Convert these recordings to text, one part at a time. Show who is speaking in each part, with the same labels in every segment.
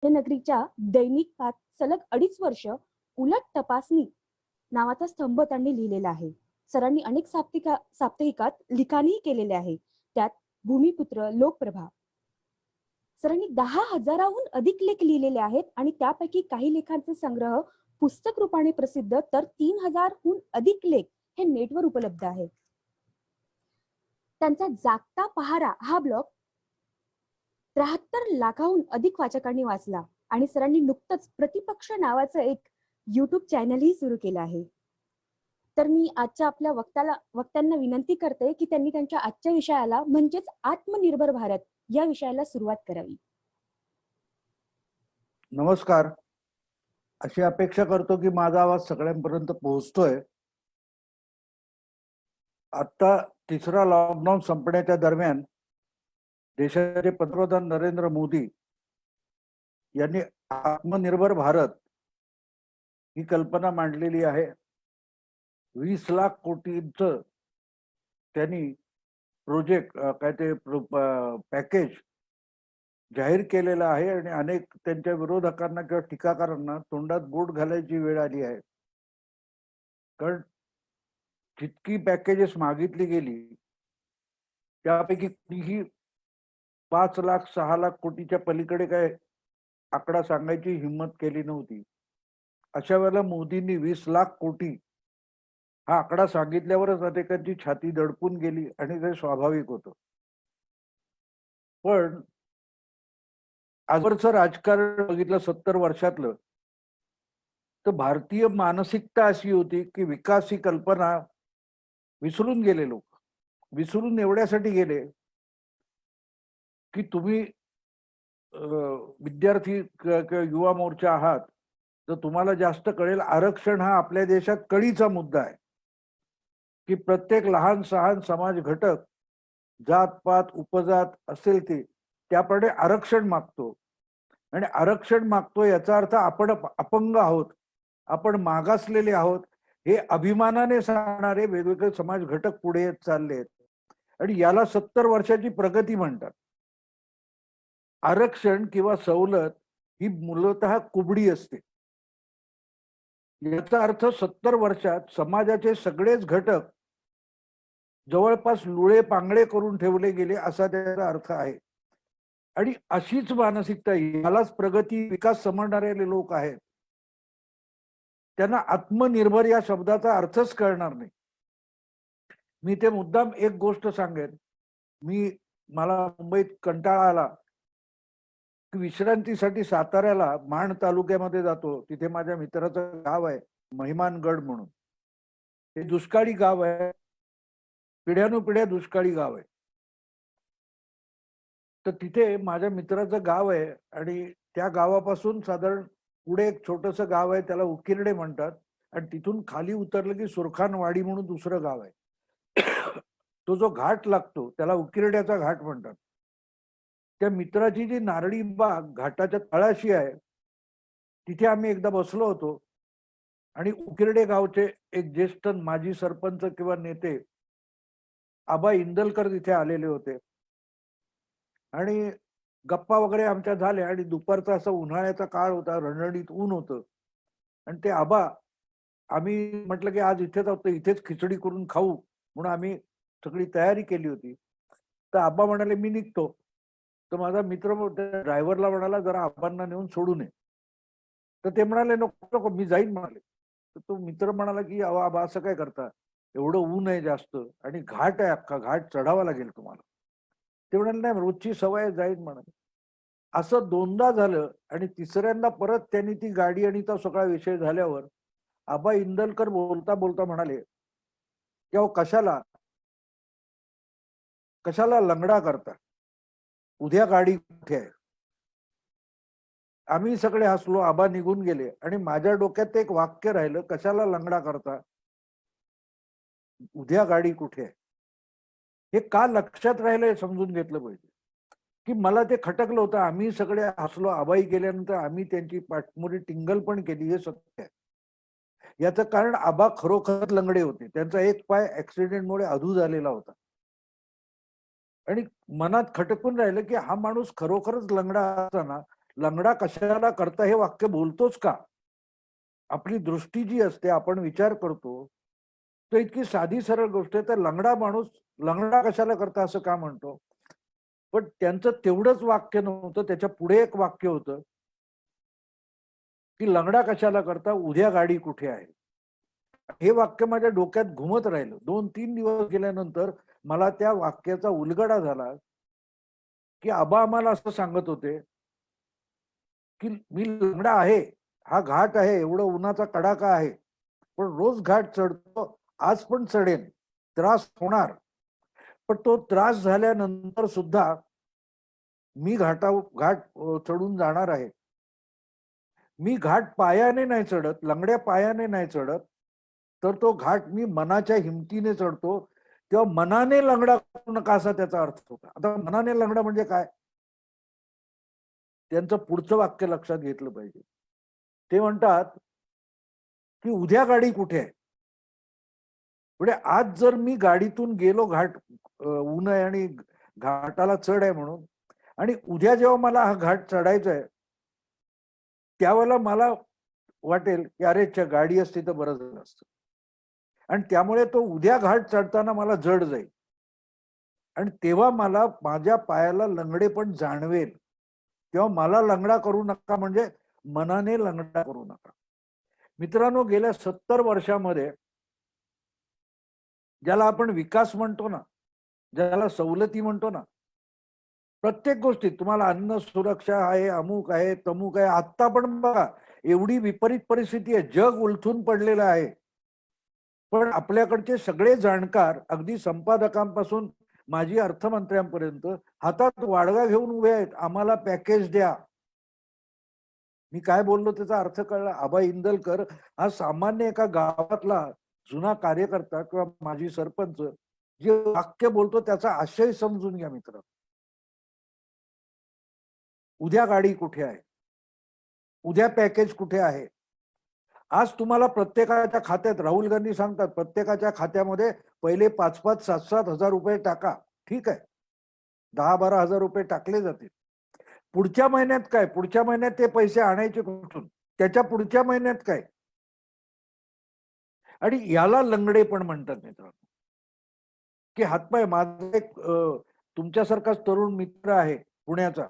Speaker 1: नगरीच्या दैनिकात सलग 2.5 वर्ष उलट तपासणी नावाचा स्तंभ त्यांनी लिहिलेला आहे. सरांनी अनेक साप्ताहिकात लिखाणही केलेले आहे. त्यात भूमिपुत्र, लोकप्रभा. सरांनी 10,000हून अधिक लेख लिहिलेले आहेत आणि त्यापैकी काही लेखांचे संग्रह पुस्तक रूपाने प्रसिद्ध, तर 3,000हून अधिक लेख हे नेटवर उपलब्ध आहेत. त्यांचा जागता पहारा हा ब्लॉग 73 लाखाहून अधिक वाचकांनी वाचला आणि सरांनी नुकतंच प्रतिपक्ष नावाचं एक YouTube चॅनलही सुरू केलं आहे. तर मी आजच्या आपल्या वक्त्यांना विनंती करते की त्यांनी त्यांच्या आजच्या विषयाला म्हणजेच आत्मनिर्भर भारत या विषयाला सुरुवात करावी.
Speaker 2: नमस्कार. अशी अपेक्षा करतो की माझा आवाज सगळ्यांपर्यंत पोहोचतोय. आता तिसरा लॉकडाऊन संपण्याच्या दरम्यान देशाचे पंतप्रधान नरेंद्र मोदी यांनी आत्मनिर्भर भारत ही कल्पना मांडलेली आहे. 20 लाख कोटींचं त्यांनी प्रोजेक्ट काय ते पॅकेज जाहीर केलेलं आहे आणि अनेक त्यांच्या विरोधकांना किंवा टीकाकारांना तोंडात बोट घालायची वेळ आली आहे. कारण जितकी पॅकेजेस मागितली गेली त्यापैकी कुठेही 5 लाख 6 लाख कोटीच्या पलीकडे काय आकडा सांगायची हिंमत केली नव्हती. अशा वेळेला मोदींनी 20 लाख कोटी हा आकडा सांगितल्यावरच अनेकांची छाती दडपून गेली आणि ते स्वाभाविक होतं. पण आजवरचं राजकारण बघितलं 70 वर्षातलं, तर भारतीय मानसिकता अशी होती की विकास ही कल्पना विसरून गेले लोक. विसरून एवढ्यासाठी गेले की तुम्ही विद्यार्थी किंवा युवा मोर्चा आहात, तर तुम्हाला जास्त कळेल. आरक्षण हा आपल्या देशात कळीचा मुद्दा आहे की प्रत्येक लहान सहान समाज घटक, जातपात उपजात असेल ते त्याप्रमाणे आरक्षण मागतो. आणि आरक्षण मागतो याचा अर्थ आपण अपंग आहोत, आपण मागासलेले आहोत हे अभिमानाने सांगणारे वेगवेगळे समाज घटक पुढे येत चालले आहेत. आणि याला 70 वर्षाची प्रगती म्हणतात. आरक्षण किंवा सवलत ही मूलतः कुबडी असते. याचा अर्थ 70 वर्षात समाजाचे सगळेच घटक जवळपास लुळे पांगळे करून ठेवले गेले असा त्याचा अर्थ आहे. आणि अशीच मानसिकता, यालाच प्रगती विकास समजणारे लोक आहेत, त्यांना आत्मनिर्भर या शब्दाचा अर्थच कळणार नाही. मी ते मुद्दाम एक गोष्ट सांगेन. मला मुंबईत कंटाळा आला की विश्रांतीसाठी साताऱ्याला माण तालुक्यामध्ये जातो. तिथे माझ्या मित्राचं गाव आहे महिमानगड म्हणून. हे दुष्काळी गाव आहे, पिढ्यानुपिढ्या दुष्काळी गाव आहे. तर तिथे माझ्या मित्राचं गाव आहे आणि त्या गावापासून साधारण पुढे एक छोटस गाव आहे, त्याला उकिरडे म्हणतात. आणि तिथून खाली उतरलं की सुरखानवाडी म्हणून दुसरं गाव आहे. तो जो घाट लागतो त्याला उकिरड्याचा घाट म्हणतात. त्या मित्राची जी नारळी बाग घाटाच्या तळाशी आहे, तिथे आम्ही एकदा बसलो होतो. आणि उकिरडे गावचे एक ज्येष्ठ माजी सरपंच किंवा नेते आबा इंदलकर तिथे आलेले होते. आणि गप्पा वगैरे आमच्या झाल्या आणि दुपारचा असा उन्हाळ्याचा काळ होता, रणरणीत ऊन होतं. आणि ते आबा, आम्ही म्हटलं की आज इथेच आहोत, इथेच खिचडी करून खाऊ म्हणून आम्ही सगळी तयारी केली होती. तर आबा म्हणाले मी निघतो. तर माझा मित्र ड्रायव्हरला म्हणाला जरा आबांना नेऊन सोडून ये. तर ते म्हणाले नको नको मी जाईन म्हणाले. तर तो मित्र म्हणाला की अहो आबा असं काय करता, एवढं ऊन आहे जास्त आणि घाट आहे, अख्खा घाट चढावा लागेल तुम्हाला. ते म्हणाले नाही रोजची सवय जाईन म्हणाले. असं दोनदा झालं आणि तिसऱ्यांदा परत त्यांनी ती गाडी आणि तो सगळा विषय झाल्यावर आबा इंदलकर बोलता बोलता म्हणाले की अहो कशाला लंगडा करता, उद्या गाडी कुठे आहे. आम्ही सगळे हसलो. आबा निघून गेले आणि माझ्या डोक्यात एक वाक्य राहिलं, कशाला लंगडा करता, उद्या गाडी कुठे आहे. हे का लक्षात राहिलं हे समजून घेतलं पाहिजे. की मला ते खटकलं होतं. आम्ही सगळे हसलो. आबाई गेल्यानंतर आम्ही त्यांची पाठमोरी टिंगल पण केली, हे सत्य आहे. याचं कारण आबा खरोखर लंगडे होते. त्यांचा एक पाय ऍक्सिडेंटमुळे अधू झालेला होता. आणि मनात खटकून राहिलं की हा माणूस खरोखरच लंगडा असताना लंगडा कशाला करता हे वाक्य बोलतोच का? आपली दृष्टी जी असते, आपण विचार करतो, तर इतकी साधी सरळ गोष्ट आहे. तर लंगडा माणूस लंगडा कशाला करता असं का म्हणतो? पण त्यांचं तेवढंच वाक्य नव्हतं, त्याच्या पुढे एक वाक्य होतं, की लंगडा कशाला करता, उद्या गाडी कुठे आहे? हे वाक्य माझ्या डोक्यात घुमत राहिलं. 2-3 दिवस गेल्यानंतर मला त्या वाक्याचा उलगडा झाला, की आबा आम्हाला असं सांगत होते, की मी लंगडा आहे, हा घाट आहे, एवढं उन्हाचा कडाका आहे, पण रोज घाट चढतो, आज पण चढेन, त्रास होणार, पण तो त्रास झाल्यानंतर सुद्धा मी घाट चढून जाणार आहे. मी घाट पायाने नाही चढत, लंगड्या पायाने नाही चढत, तर तो घाट मी मनाच्या हिमतीने चढतो. तेव्हा मनाने लंगडा करू नका असा त्याचा अर्थ होता. आता मनाने लंगडा म्हणजे काय? त्यांचं पुढचं वाक्य लक्षात घेतलं पाहिजे. ते म्हणतात, की उद्या गाडी कुठे आहे? म्हणजे आज जर मी गाडीतून गेलो ऊन आहे आणि घाटाला चढ आहे म्हणून, आणि उद्या जेव्हा मला हा घाट चढायचा आहे, त्यावेळेला मला वाटेल, की अरे गाडी असती तर बरं झालं असतं. आणि त्यामुळे तो उद्या घाट चढताना मला जड जाईल. आणि तेव्हा मला माझ्या पायाला लंगडे पण जाणवेल. तेव्हा मला लंगडा करू नका म्हणजे मनाने लंगडा करू नका. मित्रांनो, गेल्या 70 वर्षामध्ये ज्याला आपण विकास म्हणतो ना, ज्याला सवलती म्हणतो ना, प्रत्येक गोष्टीत तुम्हाला अन्न सुरक्षा आहे, अमुक आहे, तमुक आहे. आत्ता पण बघा, एवढी विपरीत परिस्थिती आहे, जग उलथून पडलेलं आहे. पण आपल्याकडचे सगळे जाणकार, अगदी संपादकांपासून माजी अर्थमंत्र्यांपर्यंत हातात वाडगा घेऊन उभे आहेत, आम्हाला पॅकेज द्या. मी काय बोललो त्याचा अर्थ कळला. आबा इंदलकर हा सामान्य एका गावातला जुना कार्यकर्ता किंवा माजी सरपंच, जे वाक्य बोलतो त्याचा आशय समजून घ्या मित्र. उद्या गाडी कुठे आहे? उद्या पॅकेज कुठे आहे? आज तुम्हाला प्रत्येकाच्या खात्यात, राहुल गांधी सांगतात, प्रत्येकाच्या खात्यामध्ये पहिले 5-5, 7-7 हजार रुपये टाका. ठीक आहे, 10-12 हजार रुपये टाकले जातील. पुढच्या महिन्यात काय? पुढच्या महिन्यात ते पैसे आणायचे कुठून? त्याच्या पुढच्या महिन्यात काय? आणि याला लंगडे पण म्हणतात मित्रांनो, की हातपाय. माझा एक तुमच्यासारखाच तरुण मित्र आहे पुण्याचा.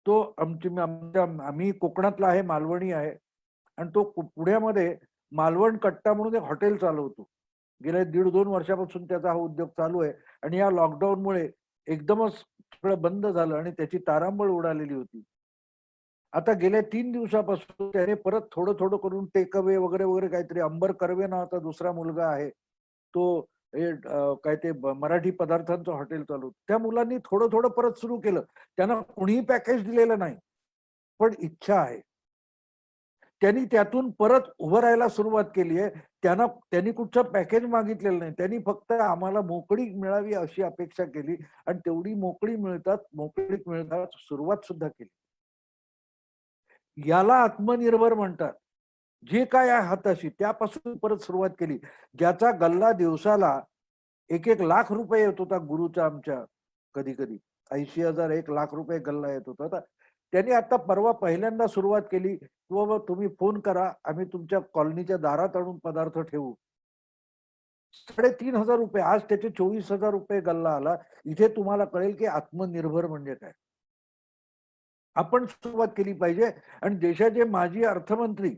Speaker 2: तो आम्ही कोकणातला आहे, मालवणी आहे, आणि तो पुण्यामध्ये मालवण कट्टा म्हणून एक हॉटेल चालवतो. गेल्या 1.5-2 वर्षापासून त्याचा हा उद्योग चालू आहे. आणि या लॉकडाऊनमुळे एकदमच सगळं बंद झालं आणि त्याची तारांबळ उडालेली होती. आता गेल्या 3 दिवसापासून त्याने परत थोडं थोडं करून टेक अवे वगैरे वगैरे काहीतरी, अंबर कर्वे नावाचा दुसरा मुलगा आहे, तो काय ते मराठी पदार्थांचं हॉटेल चालवतो. त्या मुलांनी थोडं थोडं परत सुरू केलं. त्यांना कोणीही पॅकेज दिलेलं नाही, पण इच्छा आहे. त्यांनी त्यातून परत उभं राहायला सुरुवात केली आहे. त्यांनी कुठचं पॅकेज मागितलेलं नाही. त्यांनी फक्त आम्हाला मोकळीक मिळावी अशी अपेक्षा केली, आणि तेवढी मोकळीक मिळतात सुरुवात सुद्धा केली. याला आत्मनिर्भर म्हणतात. जे काय आहे हाताशी त्यापासून परत सुरुवात केली. ज्याचा गल्ला दिवसाला 1-1 लाख रुपये येत होता गुरुचा आमच्या, कधी कधी 80,000 1 लाख रुपये गल्ला येत होता. तर त्यांनी आता परवा पहिल्यांदा सुरुवात केली, की बाबा तुम्ही फोन करा, आम्ही तुमच्या कॉलनीच्या दारात आणून पदार्थ ठेवू. 3,500 रुपये, आज त्याचे 24,000 रुपये गल्ला आला. इथे तुम्हाला कळेल की आत्मनिर्भर म्हणजे काय. आपण सुरुवात केली पाहिजे. आणि देशाचे माजी अर्थमंत्री,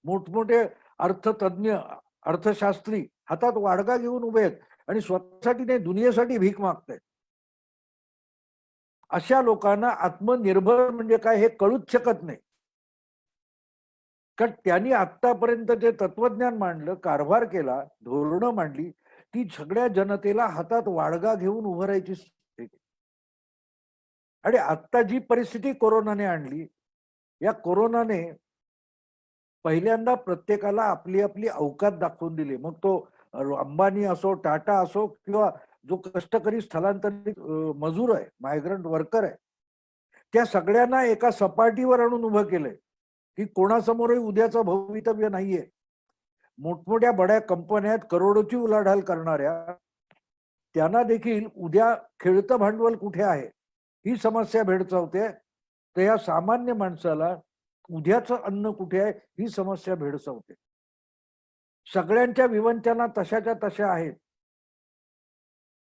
Speaker 2: मोठमोठे अर्थतज्ञ, अर्थशास्त्री हातात वाडगा घेऊन उभे आहेत आणि स्वतःसाठी नाही, दुनियेसाठी भीक मागतायत. अशा लोकांना आत्मनिर्भर म्हणजे काय हे कळूच शकत नाही. कारण त्यांनी आतापर्यंत जे तत्वज्ञान मांडलं, कारभार केला, धोरणं मांडली, ती सगळ्या जनतेला हातात वाडगा घेऊन उभं राहायची. आणि आता जी परिस्थिती कोरोनाने आणली, या कोरोनाने पहिल्यांदा प्रत्येकाला आपली आपली अवकात दाखवून दिली. मग तो अंबानी असो, टाटा असो, किंवा जो कष्टकरी स्थलांतरित मजूर आहे, मायग्रंट वर्कर आहे, त्या सगळ्यांना एका सपाटीवर आणून उभं केलंय, की कोणासमोरही उद्याचं भवितव्य नाहीये. मोठमोठ्या बड्या कंपन्या आहेत, करोडोची उलाढाल करणाऱ्या, त्यांना देखील उद्या खेळतं भांडवल कुठे आहे ही समस्या भेडसावते. तर या सामान्य माणसाला उद्याचं अन्न कुठे आहे ही समस्या भेडसावते. सगळ्यांच्या विवंचना तशाच्या तशा आहेत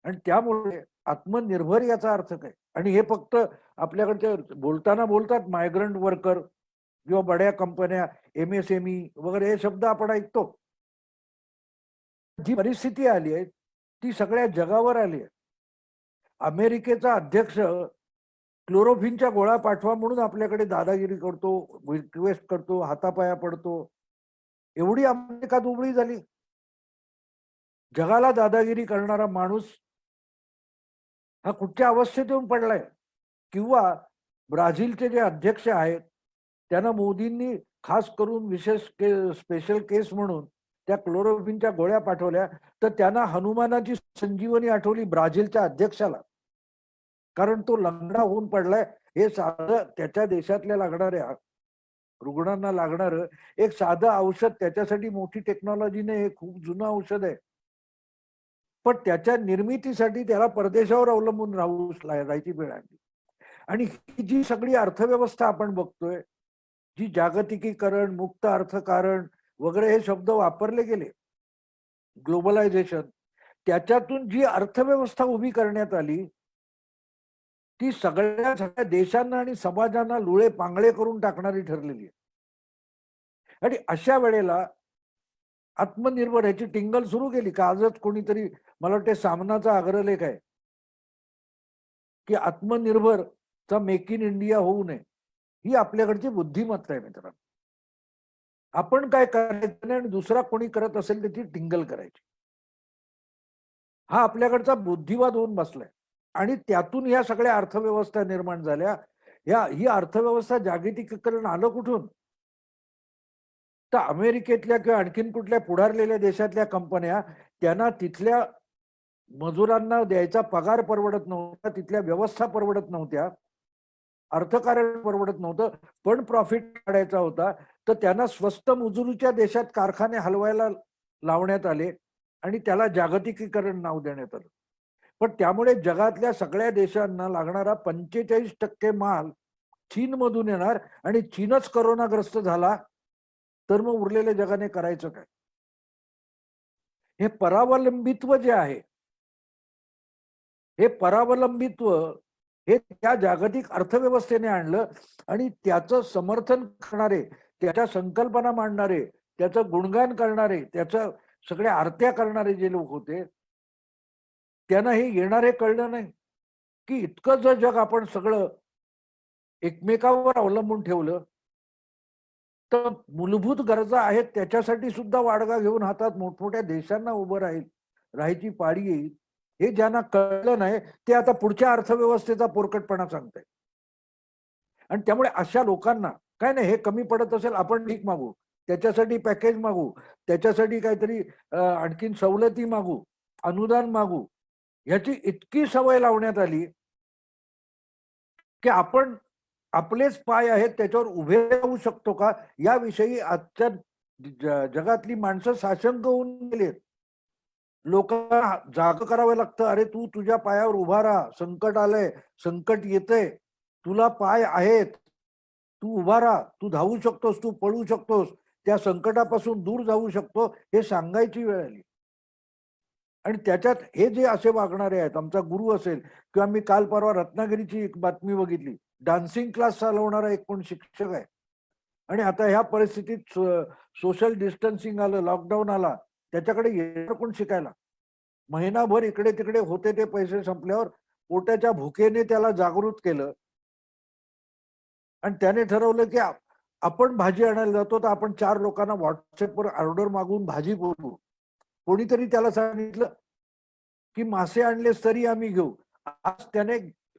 Speaker 2: आणि त्यामुळे आत्मनिर्भर याचा अर्थ काय? आणि हे फक्त आपल्याकडच्या बोलताना बोलतात मायग्रंट वर्कर किंवा बड्या कंपन्या, MSME वगैरे हे शब्द आपण ऐकतो. जी परिस्थिती आली आहे ती सगळ्या जगावर आली आहे. अमेरिकेचा अध्यक्ष क्लोरोफिनच्या गोळ्या पाठवा म्हणून आपल्याकडे दादागिरी करतो, रिक्वेस्ट करतो, हातापाया पडतो. एवढी अमेरिका दुबळी झाली. जगाला दादागिरी करणारा माणूस हा कुठच्या अवस्थेत येऊन पडलाय? किंवा ब्राझीलचे जे अध्यक्ष आहेत त्यांना मोदींनी खास करून विशेष स्पेशल केस म्हणून त्या क्लोरोफिनच्या गोळ्या पाठवल्या, तर त्यांना हनुमानाची संजीवनी आठवली ब्राझीलच्या अध्यक्षाला. कारण तो लंगडा होऊन पडलाय. हे साधं त्याच्या देशातल्या लागणाऱ्या रुग्णांना लागणारं एक साधं औषध, त्याच्यासाठी मोठी टेक्नॉलॉजी नाही, हे खूप जुनं औषध आहे. पण त्याच्या निर्मितीसाठी त्याला परदेशावर अवलंबून राहायची वेळ आली. आणि ही जी सगळी अर्थव्यवस्था आपण बघतोय, जी जागतिकीकरण, मुक्त अर्थकारण वगैरे हे शब्द वापरले गेले, ग्लोबलायझेशन, त्याच्यातून जी अर्थव्यवस्था उभी करण्यात आली ती सगळ्या देशांना आणि समाजांना लुळे पांगळे करून टाकणारी ठरलेली आहे. आणि अशा वेळेला आत्मनिर्भर ह्याची टिंगल सुरू केली का? आजच कोणीतरी, मला वाटते सामनाचा अग्रलेख आहे की आत्मनिर्भरचा मेक इन इंडिया होऊ नये. ही आपल्याकडची बुद्धिमत्ता आहे मित्रांनो. आपण काय करायचं नाही आणि दुसरा कोणी करत असेल त्याची टिंगल करायची. हा आपल्याकडचा बुद्धिवाद होऊन बसलाय. आणि त्यातून या सगळ्या अर्थव्यवस्था निर्माण झाल्या. ही अर्थव्यवस्था जागतिकीकरण आलं कुठून? तर अमेरिकेतल्या किंवा आणखीन कुठल्या पुढारलेल्या देशातल्या कंपन्या, त्यांना तिथल्या मजुरांना द्यायचा पगार परवडत नव्हता, तिथल्या व्यवस्था परवडत नव्हत्या, अर्थकारण परवडत नव्हतं, पण प्रॉफिट काढायचा होता, तर त्यांना स्वस्त मजुरीच्या देशात कारखाने हलवायला लावण्यात आले आणि त्याला जागतिकीकरण नाव देण्यात आलं. पण त्यामुळे जगातल्या सगळ्या देशांना लागणारा 45% माल चीनमधून येणार आणि चीनच करोनाग्रस्त झाला तर मग उरलेल्या जगाने करायचं काय? हे परावलंबित्व जे आहे, हे परावलंबित्व हे त्या जागतिक अर्थव्यवस्थेने आणलं आणि त्याचं समर्थन करणारे, त्याच्या संकल्पना मांडणारे, त्याचं गुणगान करणारे, त्याचं सगळ्या आरत्या करणारे जे लोक होते, त्यांना हे येणारे कळलं नाही की इतकं जर जग आपण सगळं एकमेकावर अवलंबून ठेवलं तर मूलभूत गरजा आहेत त्याच्यासाठी सुद्धा वाडगा घेऊन हातात मोठमोठ्या देशांना उभं राहायची पाळी येईल. हे ज्यांना कळलं नाही ते आता पुढच्या अर्थव्यवस्थेचा पोरकटपणा सांगताय. आणि त्यामुळे अशा लोकांना काय नाही, हे कमी पडत असेल आपण भीक मागू, त्याच्यासाठी पॅकेज मागू, त्याच्यासाठी काहीतरी आणखीन सवलती मागू, अनुदान मागू, याची इतकी सवय लावण्यात आली की आपण आपलेच पाय आहेत त्याच्यावर उभे राहू शकतो का याविषयी आजच्या जगातली माणसं साशंक होऊन गेलेत. लोकांना जाग करावं लागतं. अरे तू तुझ्या पायावर उभा राहा, संकट आलंय, संकट येतंय, तुला पाय आहेत, तू उभा राहा, तू धावू शकतोस, तू पळू शकतोस, त्या संकटापासून दूर जाऊ शकतो, हे सांगायची वेळ आली. आणि त्याच्यात हे जे असे वागणारे आहेत, आमचा गुरु असेल किंवा मी काल परवा रत्नागिरीची एक बातमी बघितली, डान्सिंग क्लास चालवणारा एक कोण शिक्षक आहे आणि आता ह्या परिस्थितीत सोशल डिस्टन्सिंग आलं, लॉकडाऊन आला, त्याच्याकडे येणार कोण शिकायला? महिनाभर इकडे तिकडे होते ते पैसे संपल्यावर पोटाच्या भुकेने त्याला जागृत केलं आणि त्याने ठरवलं की आपण भाजी आणायला जातो तर आपण 4 लोकांना व्हॉट्सअपवर ऑर्डर मागून भाजी बोलवू. कोणीतरी त्याला सांगितलं की मासे आणलेस तरी आम्ही घेऊ. आज त्याने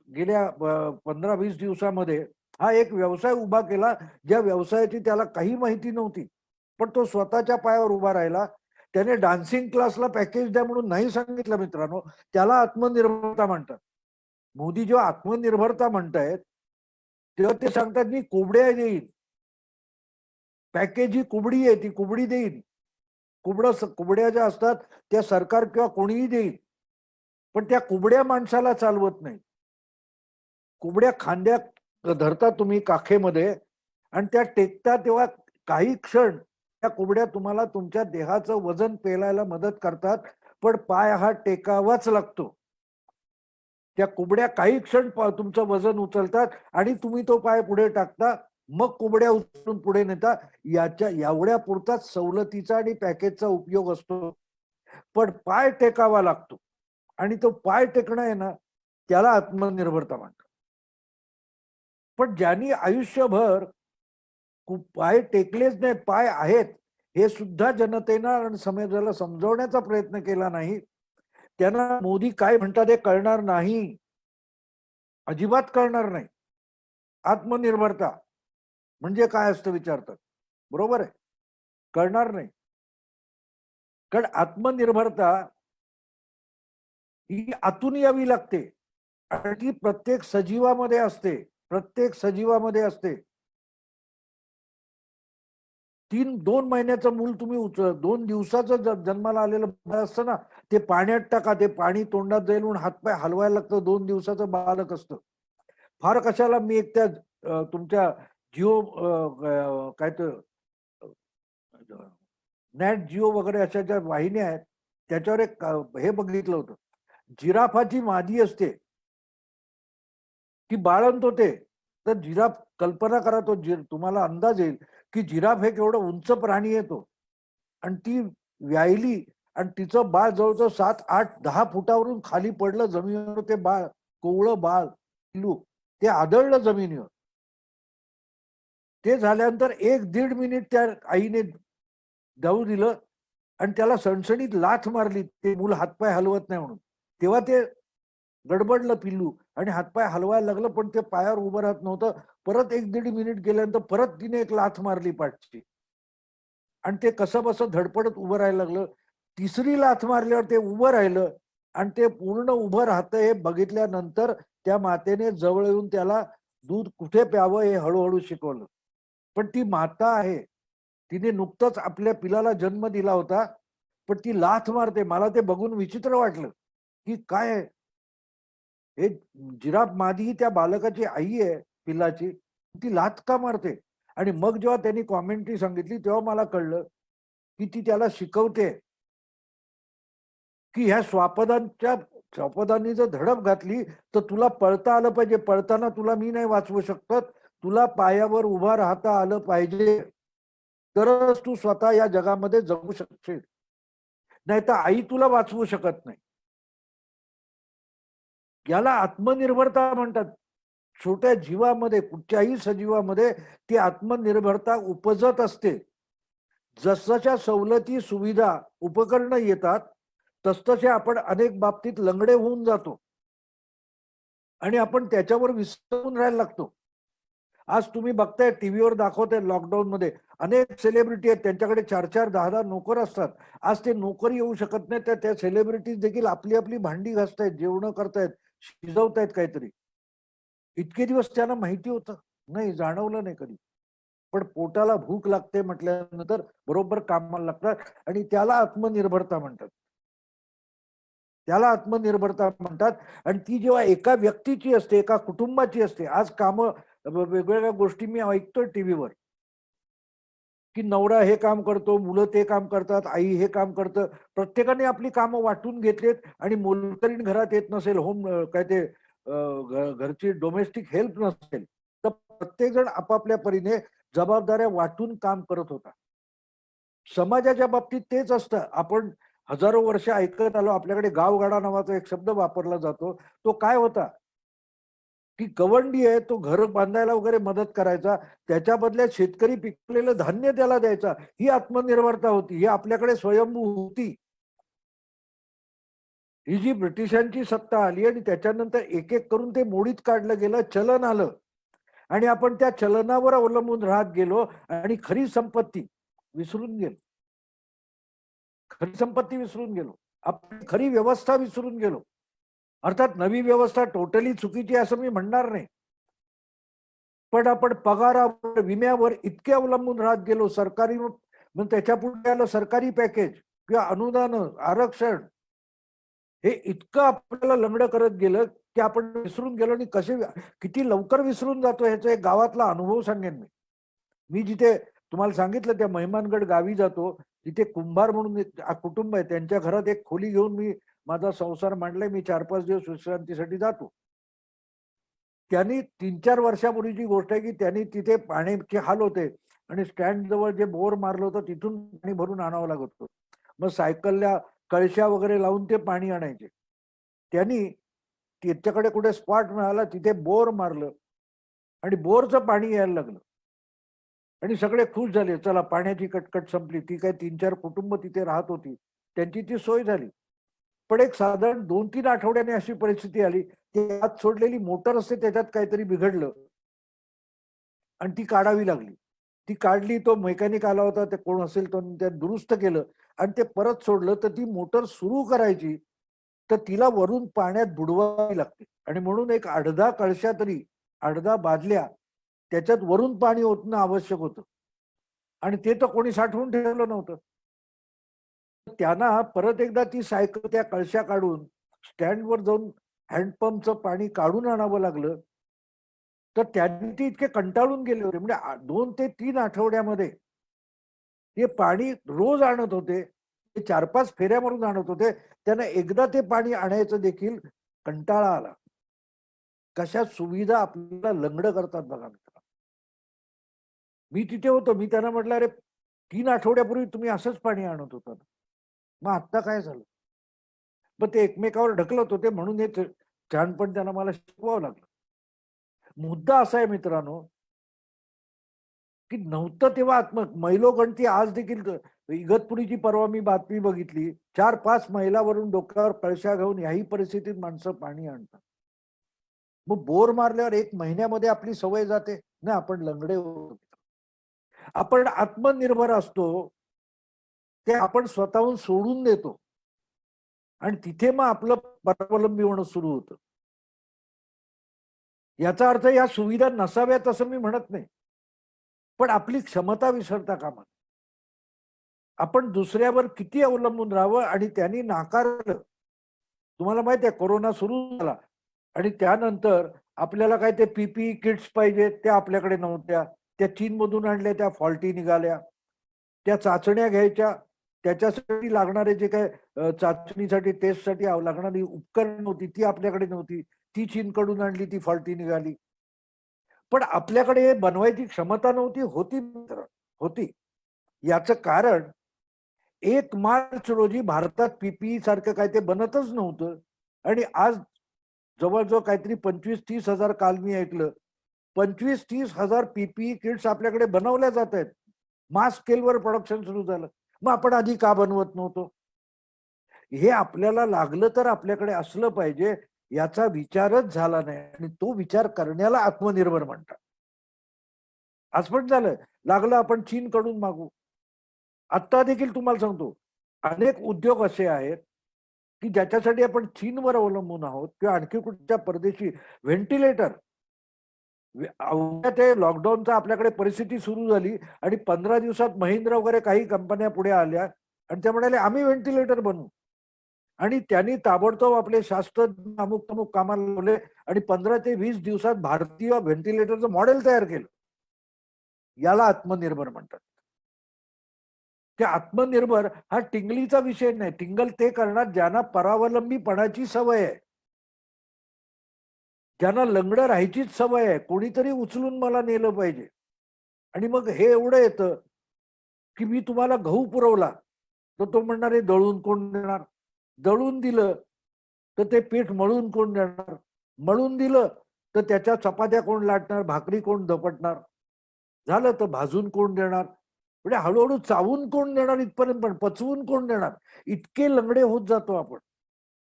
Speaker 2: गेल्या 15-20 दिवसामध्ये हा एक व्यवसाय उभा केला, ज्या व्यवसायाची त्याला काही माहिती नव्हती, पण तो स्वतःच्या पायावर उभा राहिला. त्याने डान्सिंग क्लासला पॅकेज द्या म्हणून नाही सांगितलं मित्रांनो, त्याला आत्मनिर्भरता म्हणतात. मोदी जेव्हा आत्मनिर्भरता म्हणतायत तेव्हा ते सांगतात मी कोंबड्या देईन, पॅकेज ही कोंबडी आहे, ती कोंबडी देईन. कोंबड्या ज्या असतात त्या सरकार किंवा कोणीही देईल, पण त्या कोंबड्या माणसाला चालवत नाही. कोंबड्या धरता तुम्ही काखेमध्ये आणि त्या टेकता तेव्हा काही क्षण त्या कोंबड्या तुम्हाला तुमच्या देहाचं वजन पेलायला मदत करतात, पण पाय हा टेकावाच लागतो. त्या कोंबड्या काही क्षण तुमचं वजन उचलतात आणि तुम्ही तो पाय पुढे टाकता, मग कोंबड्या उचलून पुढे नेता. एवढ्या पुरताच सवलतीचा आणि पॅकेजचा उपयोग असतो, पण पाय टेकावा लागतो आणि तो पाय टेकणं आहे ना, त्याला आत्मनिर्भरता म्हणतात. पण ज्यांनी आयुष्यभर पाय टेकलेच नाही, पाय आहेत हे सुद्धा जनतेनं आणि समाजाला समजवण्याचा प्रयत्न केला नाही, त्यांना मोदी काय म्हणतात हे कळणार नाही, अजिबात कळणार नाही. आत्मनिर्भरता म्हणजे काय असतं विचारतात, बरोबर आहे, कळणार नाही. कारण आत्मनिर्भरता ही आतून यावी लागते आणि ती प्रत्येक सजीवामध्ये असते, प्रत्येक सजीवामध्ये असते. 2 महिन्याचं मूल तुम्ही 2 दिवसाचं जन्माला आलेलं बाळ असतं ना, ते पाण्यात टाका, ते पाणी तोंडात जाईल म्हणून हातपाय हलवायला लागतं. 2 दिवसाचं बालक असतं. फार कशाला मी एक त्या तुमच्या जिओ काय तर नॅट जिओ वगैरे अशा ज्या वाहिन्या आहेत, त्याच्यावर एक हे बघितलं होतं. जिराफाची मादी असते, ती बाळंत होते. तर जिराफ, कल्पना करा, तो तुम्हाला अंदाज येईल की जिराफ हे केवढं उंच प्राणी आहे तो. आणि ती व्यायली आणि तिचं बाळ जवळजवळ 7, 8, 10 फुटावरून खाली पडलं जमिनीवर. ते बाळ, कोवळं बाळ, पिल्लू, ते आदळलं जमिनीवर. ते झाल्यानंतर 1-1.5 मिनिट त्या आईने जाऊ दिलं आणि त्याला सणसणीत लाथ मारली, ते मूल हातपाय हलवत नाही म्हणून. तेव्हा ते गडबडलं पिल्लू आणि हातपाय हलवायला लागलं, पण ते पायावर उभं राहत नव्हतं. परत 1-1.5 मिनिट गेल्यानंतर परत तिने एक लाथ मारली पाठची आणि ते कसं बसं धडपडत उभं राहायला लागलं. तिसरी लाथ मारल्यावर ते उभं राहिलं आणि ते पूर्ण उभं राहतं हे बघितल्यानंतर त्या मातेने जवळ येऊन त्याला दूध कुठे प्यावं हे हळूहळू शिकवलं. पण ती माता आहे, तिने नुकतंच आपल्या पिलाला जन्म दिला होता, पण ती लाथ मारते. मला ते बघून विचित्र वाटलं की काय आहे? हे जिराफ मादी त्या बालकाची आई आहे, पिल्लाची, ती लाथ का मारते? आणि मग जेव्हा त्यांनी कॉमेंट्री सांगितली तेव्हा मला कळलं की ती त्याला शिकवते की ह्या स्वापदांनी जर धडक घातली तर तुला पळता आलं पाहिजे. पळताना तुला मी नाही वाचवू शकत, तुला पायावर उभा राहता आलं पाहिजे, तरच तू स्वतः या जगामध्ये जगू शकशील. नाही तर आई तुला वाचवू शकत नाही. याला आत्मनिर्भरता म्हणतात. छोट्या जीवामध्ये, कुठच्याही सजीवामध्ये ती आत्मनिर्भरता उपजत असते. जसजशा सवलती, सुविधा, उपकरणं येतात, तसतसे आपण अनेक बाबतीत लंगडे होऊन जातो आणि आपण त्याच्यावर विसरून राहायला लागतो. आज तुम्ही बघताय टीव्हीवर दाखवताय, लॉकडाऊन मध्ये अनेक सेलिब्रिटी आहेत, त्यांच्याकडे 4-4, 10-10 नोकर असतात. आज ते नोकर येऊ शकत नाही, तर त्या सेलिब्रिटीज देखील आपली आपली भांडी घासतायत, जेवण करतायत, शिजवतायत काहीतरी. इतके दिवस त्यांना माहिती होतं नाही, जाणवलं नाही कधी. पण पोटाला भूक लागते म्हटल्यानंतर बरोबर कामाला लागतात आणि त्याला आत्मनिर्भरता म्हणतात. त्याला आत्मनिर्भरता म्हणतात. आणि ती जेव्हा एका व्यक्तीची असते, एका कुटुंबाची असते. आज कामं, वेगवेगळ्या गोष्टी मी ऐकतोय टीव्हीवर की नवरा हे काम करतो, मुलं ते काम करतात, आई हे काम करतं. प्रत्येकाने आपली कामं वाटून घेतलेत आणि मोलकरीण घरात येत नसेल, होम काय ते घरची डोमेस्टिक हेल्प नसेल, तर प्रत्येक जण आपापल्या परीने जबाबदाऱ्या वाटून काम करत होता. समाजाच्या बाबतीत तेच असतं. आपण हजारो वर्ष ऐकत आलो. आपल्याकडे गावगाडा नावाचा एक शब्द वापरला जातो. तो काय होता? की गवंडी आहे, तो घर बांधायला वगैरे मदत करायचा. त्याच्या बदल्यात शेतकरी पिकलेलं धान्य त्याला द्यायचा. ही आत्मनिर्भरता होती. ही आपल्याकडे स्वयंभू होती. ही जी ब्रिटिशांची सत्ता आली आणि त्याच्यानंतर एक एक करून ते मोडीत काढलं गेलं, चलन आलं आणि आपण त्या चलनावर अवलंबून राहत गेलो आणि खरी संपत्ती विसरून गेलो. खरी संपत्ती विसरून गेलो. आपली खरी व्यवस्था विसरून गेलो. अर्थात नवी व्यवस्था टोटली चुकीची असं मी म्हणणार नाही. पण आपण पगारावर, विम्यावर इतके अवलंबून राहत गेलो. सरकारी, मग त्याच्या पुढे आलं सरकारी पॅकेज किंवा अनुदान, आरक्षण. हे इतकं आपल्याला लंगडं करत गेलं की आपण विसरून गेलो आणि किती लवकर विसरून जातो ह्याचा एक गावातला अनुभव सांगेन मी. मी जिथे तुम्हाला सांगितलं त्या महिमानगड गावी जातो, तिथे कुंभार म्हणून एक कुटुंब आहे, त्यांच्या घरात एक खोली घेऊन मी माझा संसार मांडलाय. मी 4-5 दिवस विश्रांतीसाठी जातो. त्यांनी 3-4 वर्षापूर्वीची गोष्ट आहे की त्यांनी तिथे पाण्याचे हाल होते आणि स्टँड जवळ जे बोर मारलं होतं तिथून पाणी भरून आणावं लागत होतं. मग सायकलला कळशा वगैरे लावून ते पाणी आणायचे. त्यांनी त्याच्याकडे कुठे स्पॉट मिळाला तिथे बोर मारलं आणि बोरचं पाणी यायला लागलं आणि सगळे खुश झाले. चला पाण्याची कटकट संपली. ती काय 3-4 कुटुंब तिथे राहत होती, त्यांची ती सोय झाली. पण एक साधारण 2-3 आठवड्याने अशी परिस्थिती आली की आत सोडलेली मोटर असते त्याच्यात काहीतरी बिघडलं आणि ती काढावी लागली. ती काढली, तो मेकॅनिक आला होता, ते कोण असेल तो ते दुरुस्त केलं आणि ते परत सोडलं. तर ती मोटर सुरू करायची तर तिला वरून पाण्यात बुडवावी लागते आणि म्हणून एक 8-10 कळशा तरी 8-10 बादल्या त्याच्यात वरून पाणी ओतणं आवश्यक होतं आणि ते तर कोणी साठवून ठेवलं नव्हतं. त्यांना परत एकदा ती सायकल त्या कळशा काढून स्टँडवर जाऊन हँडपंपचं पाणी काढून आणावं लागलं. तर त्यांनी ते इतके कंटाळून गेले होते, म्हणजे 2 ते 3 आठवड्यामध्ये ते पाणी रोज आणत होते. ते 4-5 फेऱ्या मारून आणत होते. त्यांना एकदा ते पाणी आणायचं देखील कंटाळा आला. कशा सुविधा आपल्याला लंगडं करतात बघा मित्रांनो. मी तिथे होतो. मी त्यांना म्हटलं, "अरे 3 आठवड्यापूर्वी तुम्ही असंच पाणी आणत होता ना. मग आत्ता काय झालं?" मग ते एकमेकावर ढकलत होते म्हणून हे छानपण त्यांना मला शिकवावं लागलं. मुद्दा असा आहे मित्रांनो, की नव्हतं तेव्हा मैलोगणती आज देखील इगतपुरीची परवा मी बातमी बघितली. 4-5 मैलावरून डोक्यावर कळशा घेऊन याही परिस्थितीत माणसं पाणी आणतात. मग बोर मारल्यावर 1 महिन्यामध्ये आपली सवय जाते ना, आपण लंगडे होतो. आपण आत्मनिर्भर असतो, ते आपण स्वतःहून सोडून देतो आणि तिथे मग आपलं परावलंबी होणं सुरू होतं. याचा अर्थ या सुविधा नसाव्यात असं मी म्हणत नाही. पण आपली क्षमता विसरता कामा नये. आपण दुसऱ्यावर किती अवलंबून राहावं आणि त्यांनी नाकारलं. तुम्हाला माहिती आहे कोरोना सुरू झाला आणि त्यानंतर आपल्याला काय ते पीपीई किट्स पाहिजे त्या आपल्याकडे नव्हत्या. त्या चीनमधून आणल्या, त्या फॉल्टी निघाल्या. त्या चाचण्या घ्यायच्या, त्याच्यासाठी लागणारे जे काय चाचणीसाठी टेस्टसाठी लागणारी उपकरण होती ती आपल्याकडे नव्हती. ती चीनकडून आणली, ती फॉल्टी निघाली. पण आपल्याकडे बनवायची क्षमता नव्हती, होती मित्र, होती. याचं कारण 1 मार्च रोजी भारतात पीपीई सारखं काय ते बनतच नव्हतं आणि आज जवळजवळ काहीतरी 25-30 हजार काल मी ऐकलं. 25-30 हजार पीपीई किट्स आपल्याकडे बनवल्या जात आहेत. मास स्केलवर प्रोडक्शन सुरू झालं. मग आपण आधी का बनवत नव्हतो? हे आपल्याला लागलं तर आपल्याकडे असलं पाहिजे याचा विचारच झाला नाही आणि तो विचार करण्याला आत्मनिर्भर म्हणतात. आज पण झालं, लागलं आपण चीनकडून मागू. आता देखील तुम्हाला सांगतो, अनेक उद्योग असे आहेत की ज्याच्यासाठी आपण चीनवर अवलंबून आहोत किंवा आणखी कुठच्या परदेशी व्हेंटिलेटर. अवघ्या ते लॉकडाऊनचा आपल्याकडे परिस्थिती सुरू झाली आणि 15 दिवसात महिंद्रा वगैरे काही कंपन्या पुढे आल्या आणि त्या म्हणाले आम्ही व्हेंटिलेटर बनवू आणि त्यांनी ताबडतोब आपले शास्त्रज्ञ अमुक अमुक कामाला लावले आणि 15 ते 20 दिवसात भारतीय व्हेंटिलेटरचं मॉडेल तयार केलं. याला आत्मनिर्भर म्हणतात. ते आत्मनिर्भर हा टिंगलीचा विषय नाही. टिंगल ते करणार ज्यांना परावलंबीपणाची सवय आहे, ज्यांना लंगडं राहायचीच सवय आहे. कोणीतरी उचलून मला नेलं पाहिजे. आणि मग हे एवढं येतं की मी तुम्हाला गहू पुरवला तर तो म्हणणार हे दळून कोण देणार? दळून दिलं तर ते पीठ मळून कोण देणार? मळून दिलं तर त्याच्या चपात्या कोण लाटणार? भाकरी कोण धपटणार? झालं तर भाजून कोण देणार? म्हणजे हळूहळू चावून कोण देणार इथपर्यंत, पण पचवून कोण देणार? इतके लंगडे होत जातो आपण.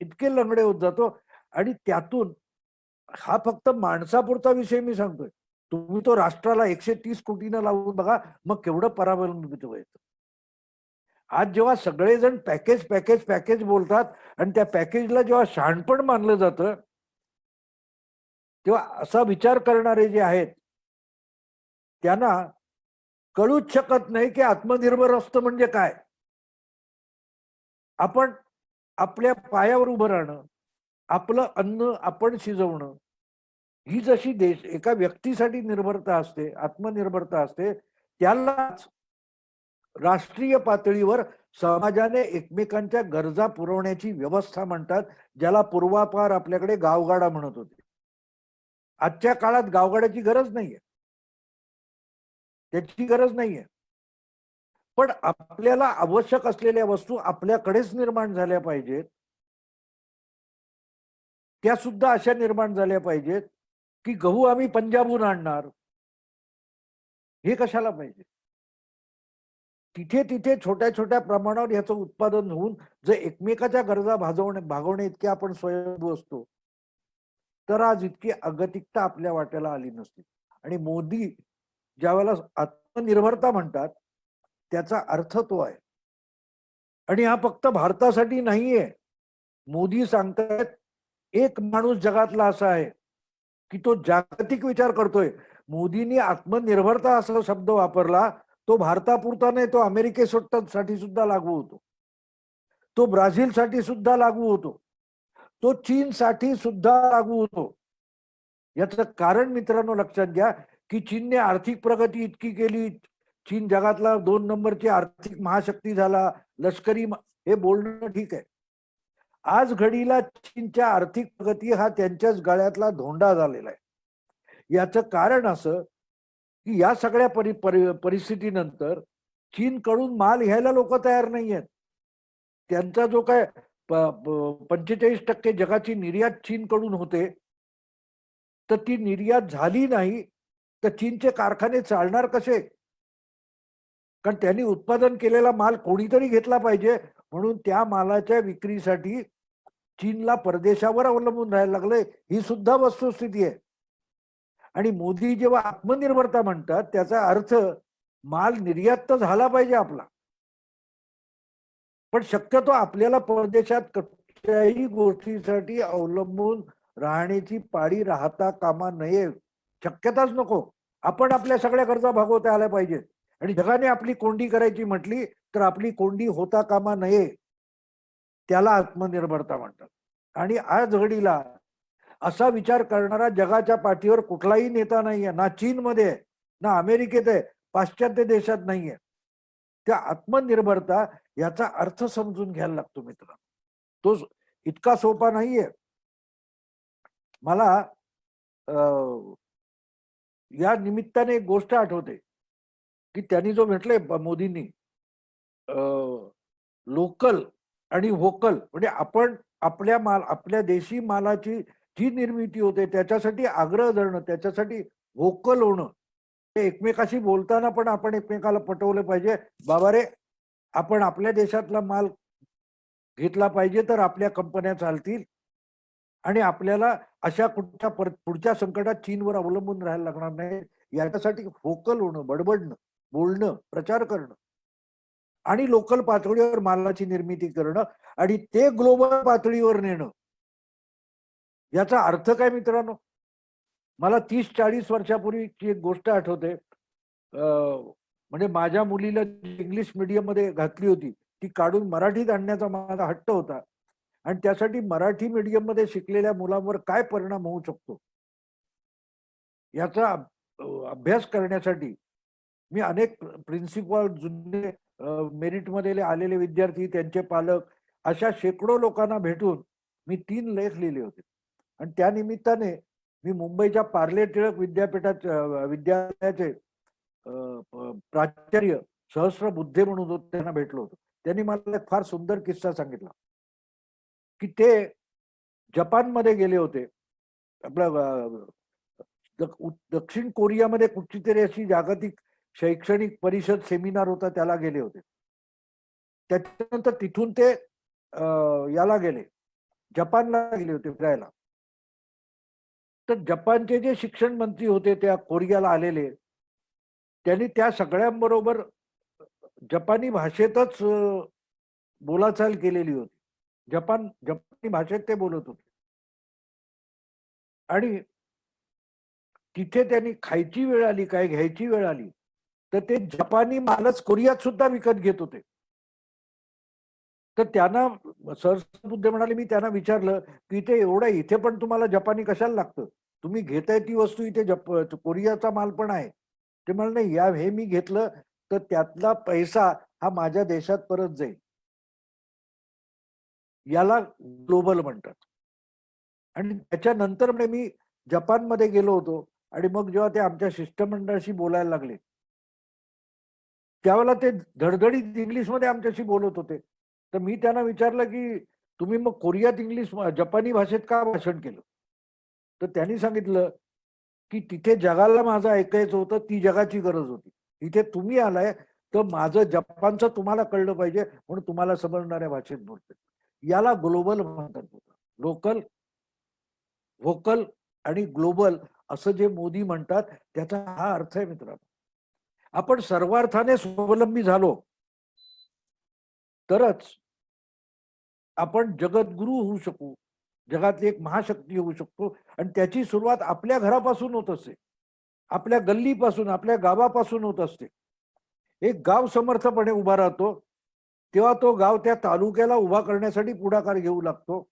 Speaker 2: इतके लंगडे होत जातो आणि त्यातून हा फक्त माणसापुरता विषय मी सांगतोय. तुम्ही तो राष्ट्राला 130 कोटीनं लावून बघा, मग केवढं परावलंबित्व येतं. आज जेव्हा सगळेजण पॅकेज पॅकेज पॅकेज बोलतात आणि त्या पॅकेजला जेव्हा शहाणपण मानलं जातं, तेव्हा असा विचार करणारे जे आहेत त्यांना कळूच शकत नाही की आत्मनिर्भर असतं म्हणजे काय. आपण आपल्या पायावर उभं राहणं, आपलं अन्न आपण शिजवणं, ही जशी देश एका व्यक्तीसाठी निर्भरता असते, आत्मनिर्भरता असते, त्यालाच राष्ट्रीय पातळीवर समाजाने एकमेकांच्या गरजा पुरवण्याची व्यवस्था म्हणतात, ज्याला पूर्वापार आपल्याकडे गावगाडा म्हणत होते. आजच्या काळात गावगाड्याची गरज नाहीये, त्याची गरज नाहीये. पण आपल्याला आवश्यक असलेल्या वस्तू आपल्याकडेच निर्माण झाल्या पाहिजेत. त्या सुद्धा अशा निर्माण झाल्या पाहिजेत की गहू आम्ही पंजाबहून आणणार, हे कशाला पाहिजे. तिथे तिथे छोट्या छोट्या प्रमाणावर याचं उत्पादन होऊन जर एकमेकाच्या गरजा भागवणे इतके आपण स्वयंभू असतो, तर आज इतकी अगतिकता आपल्या वाट्याला आली नसती. आणि मोदी ज्या वेळेला आत्मनिर्भरता म्हणतात, त्याचा अर्थ तो आहे. आणि हा फक्त भारतासाठी नाहीये. मोदी सांगतायत एक माणूस जगातला असा आहे की तो जागतिक विचार करतोय. मोदींनी आत्मनिर्भरता असा शब्द वापरला, तो भारतापुरता नाही, तो अमेरिकेसाठी सुद्धा लागू होतो, तो ब्राझीलसाठी सुद्धा लागू होतो, तो चीनसाठी सुद्धा लागू होतो. याचं कारण मित्रांनो लक्षात घ्या की चीनने आर्थिक प्रगती इतकी केली, चीन जगातला 2 नंबरची आर्थिक महाशक्ती झाला, लष्करी हे बोलणं ठीक आहे. आज घडीला चीनच्या आर्थिक प्रगती हा त्यांच्याच गळ्यातला धोंडा झालेला आहे. याचं कारण असं की या सगळ्या परिस्थितीनंतर चीनकडून माल घ्यायला लोक तयार नाही आहेत. त्यांचा जो काय 45% जगाची निर्यात चीनकडून होते, तर ती निर्यात झाली नाही, तर चीनचे कारखाने चालणार कसे. कारण त्यांनी उत्पादन केलेला माल कोणीतरी घेतला पाहिजे, म्हणून त्या मालाच्या विक्रीसाठी चीनला परदेशावर अवलंबून राहायला लागले. ही सुद्धा वस्तुस्थिती आहे. आणि मोदी जेव्हा आत्मनिर्भरता म्हणतात, त्याचा अर्थ माल निर्यात तर झाला पाहिजे आपला, पण शक्यतो आपल्याला परदेशात कुठल्याही गोष्टीसाठी अवलंबून राहण्याची पाळी राहता कामा नये. शक्यताच नको. आपण आपल्या सगळ्या गरजा भागवता आल्या पाहिजेत. आणि जगाने आपली कोंडी करायची म्हटली तर आपली कोंडी होता कामा नये. त्याला आत्मनिर्भरता म्हणतात. आणि आज घडीला असा विचार करणारा जगाच्या पाठीवर कुठलाही नेता नाहीये, ना चीनमध्ये आहे, ना अमेरिकेत आहे, पाश्चात्य देशात नाहीये. त्या आत्मनिर्भरता याचा अर्थ समजून घ्यायला लागतो मित्रांनो. तो इतका सोपा नाहीये. मला या निमित्ताने एक गोष्ट आठवते की त्यांनी जो म्हटलंय मोदींनी, लोकल आणि व्होकल, म्हणजे आपण आपल्या देशी मालाची जी निर्मिती होते त्याच्यासाठी आग्रह धरणं, त्याच्यासाठी व्होकल होणं. ते एकमेकाशी बोलताना पण आपण एकमेकाला पटवलं पाहिजे, बाबा रे आपण आपल्या देशातला माल घेतला पाहिजे तर आपल्या कंपन्या चालतील आणि आपल्याला अशा कुठच्या पुढच्या संकटात चीनवर अवलंबून राहायला लागणार नाही. याच्यासाठी व्होकल होणं, बडबडणं, बोलणं, प्रचार करणं आणि लोकल पातळीवर मालाची निर्मिती करणं आणि ते ग्लोबल पातळीवर नेणं. याचा अर्थ काय मित्रांनो. मला 30-40 वर्षापूर्वीची एक गोष्ट आठवते. म्हणजे माझ्या मुलीला इंग्लिश मीडियम मध्ये घातली होती, ती काढून मराठीत आणण्याचा माझा हट्ट होता. आणि त्यासाठी मराठी मीडियम मध्ये शिकलेल्या मुलांवर काय परिणाम होऊ शकतो याचा अभ्यास करण्यासाठी मी अनेक प्रिन्सिपल, जुने मेरिट मध्ये आलेले विद्यार्थी, त्यांचे पालक, अशा शेकडो लोकांना भेटून मी 3 लेख लिहिले होते. आणि त्या निमित्ताने मी मुंबईच्या पार्ले टिळक विद्यालयाचे प्राचार्य सहस्र बुद्धे म्हणून होते, त्यांना भेटलो होतो. त्यांनी मला एक फार सुंदर किस्सा सांगितला की ते जपानमध्ये गेले होते. आपल्या दक्षिण कोरियामध्ये कुठची तरी अशी जागतिक शैक्षणिक परिषद सेमिनार होता, त्याला गेले होते. त्याच्यानंतर तिथून ते याला गेले, जपानला गेले होते फिरायला. तर जपानचे जे शिक्षण मंत्री होते त्या कोरियाला आलेले, त्यांनी त्या सगळ्यांबरोबर जपानी भाषेतच बोलाचाल केलेली होती. जपानी भाषेत ते बोलत होते. आणि तिथे त्यांनी खायची वेळ आली, काय घ्यायची वेळ आली, तर ते जपानी मालच कोरियात सुद्धा विकत घेत होते. तर त्यांना सहर्ष बुद्धे म्हणाले, मी त्यांना विचारलं की इथे पण तुम्हाला जपानी कशाला लागतं, तुम्ही घेताय ती वस्तू इथे कोरियाचा माल पण आहे. ते म्हणाले नाही, हे मी घेतलं तर त्यातला पैसा हा माझ्या देशात परत जाईल. याला ग्लोबल म्हणतात. आणि त्याच्यानंतर म्हणजे मी जपानमध्ये गेलो होतो आणि मग जेव्हा ते आमच्या शिष्टमंडळाशी बोलायला लागले, त्यावेळेला ते धडधडीत इंग्लिशमध्ये आमच्याशी बोलत होते. तर मी त्यांना विचारलं की तुम्ही मग कोरियात जपानी भाषेत का भाषण केलं? तर त्यांनी सांगितलं की तिथे जगाला माझं ऐकायचं होतं, ती जगाची गरज होती. इथे तुम्ही आलाय तर माझं जपानचं तुम्हाला कळलं पाहिजे म्हणून तुम्हाला समजणाऱ्या भाषेत बोलतोय. याला ग्लोबल म्हणतात. लोकल, व्होकल आणि ग्लोबल असं जे मोदी म्हणतात त्याचा हा अर्थ आहे मित्रांनो. आपण सर्वार्थाने स्वावलंबी झालो तरच आपण जगद्गुरु होऊ शकू, जगातली एक महाशक्ती होऊ शकतो. आणि त्याची सुरुवात आपल्या घरापासून होत असते, आपल्या गल्लीपासून, आपल्या गावापासून होत असते. एक गाव समर्थपणे उभा राहतो तेव्हा तो गाव त्या तालुक्याला उभा करण्यासाठी पुढाकार घेऊ लागतो.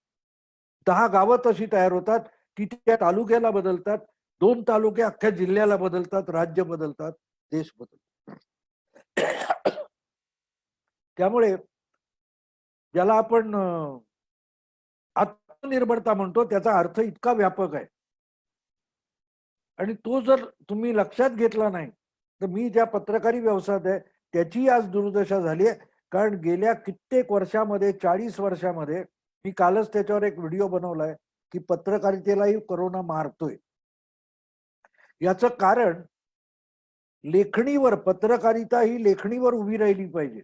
Speaker 2: 10 गावं तशी तयार होतात की त्या तालुक्याला बदलतात, 2 तालुके अख्ख्या जिल्ह्याला बदलतात, राज्य बदलतात, देश बदलतात. त्यामुळे ज्याला आपण आत्मनिर्भरता म्हणतो त्याचा अर्थ इतका व्यापक आहे. आणि तो जर तुम्ही लक्षात घेतला नाही तर मी ज्या पत्रकारी व्यवसायात आहे त्याची आज दुर्दशा झाली आहे. कारण गेल्या कित्येक वर्षामध्ये, 40 वर्षामध्ये, मी कालच त्याच्यावर एक व्हिडिओ बनवलाय की पत्रकारितेलाही कोरोना मारतोय. याचं कारण लेखणीवर, पत्रकारिता ही लेखणीवर उभी राहिली पाहिजे.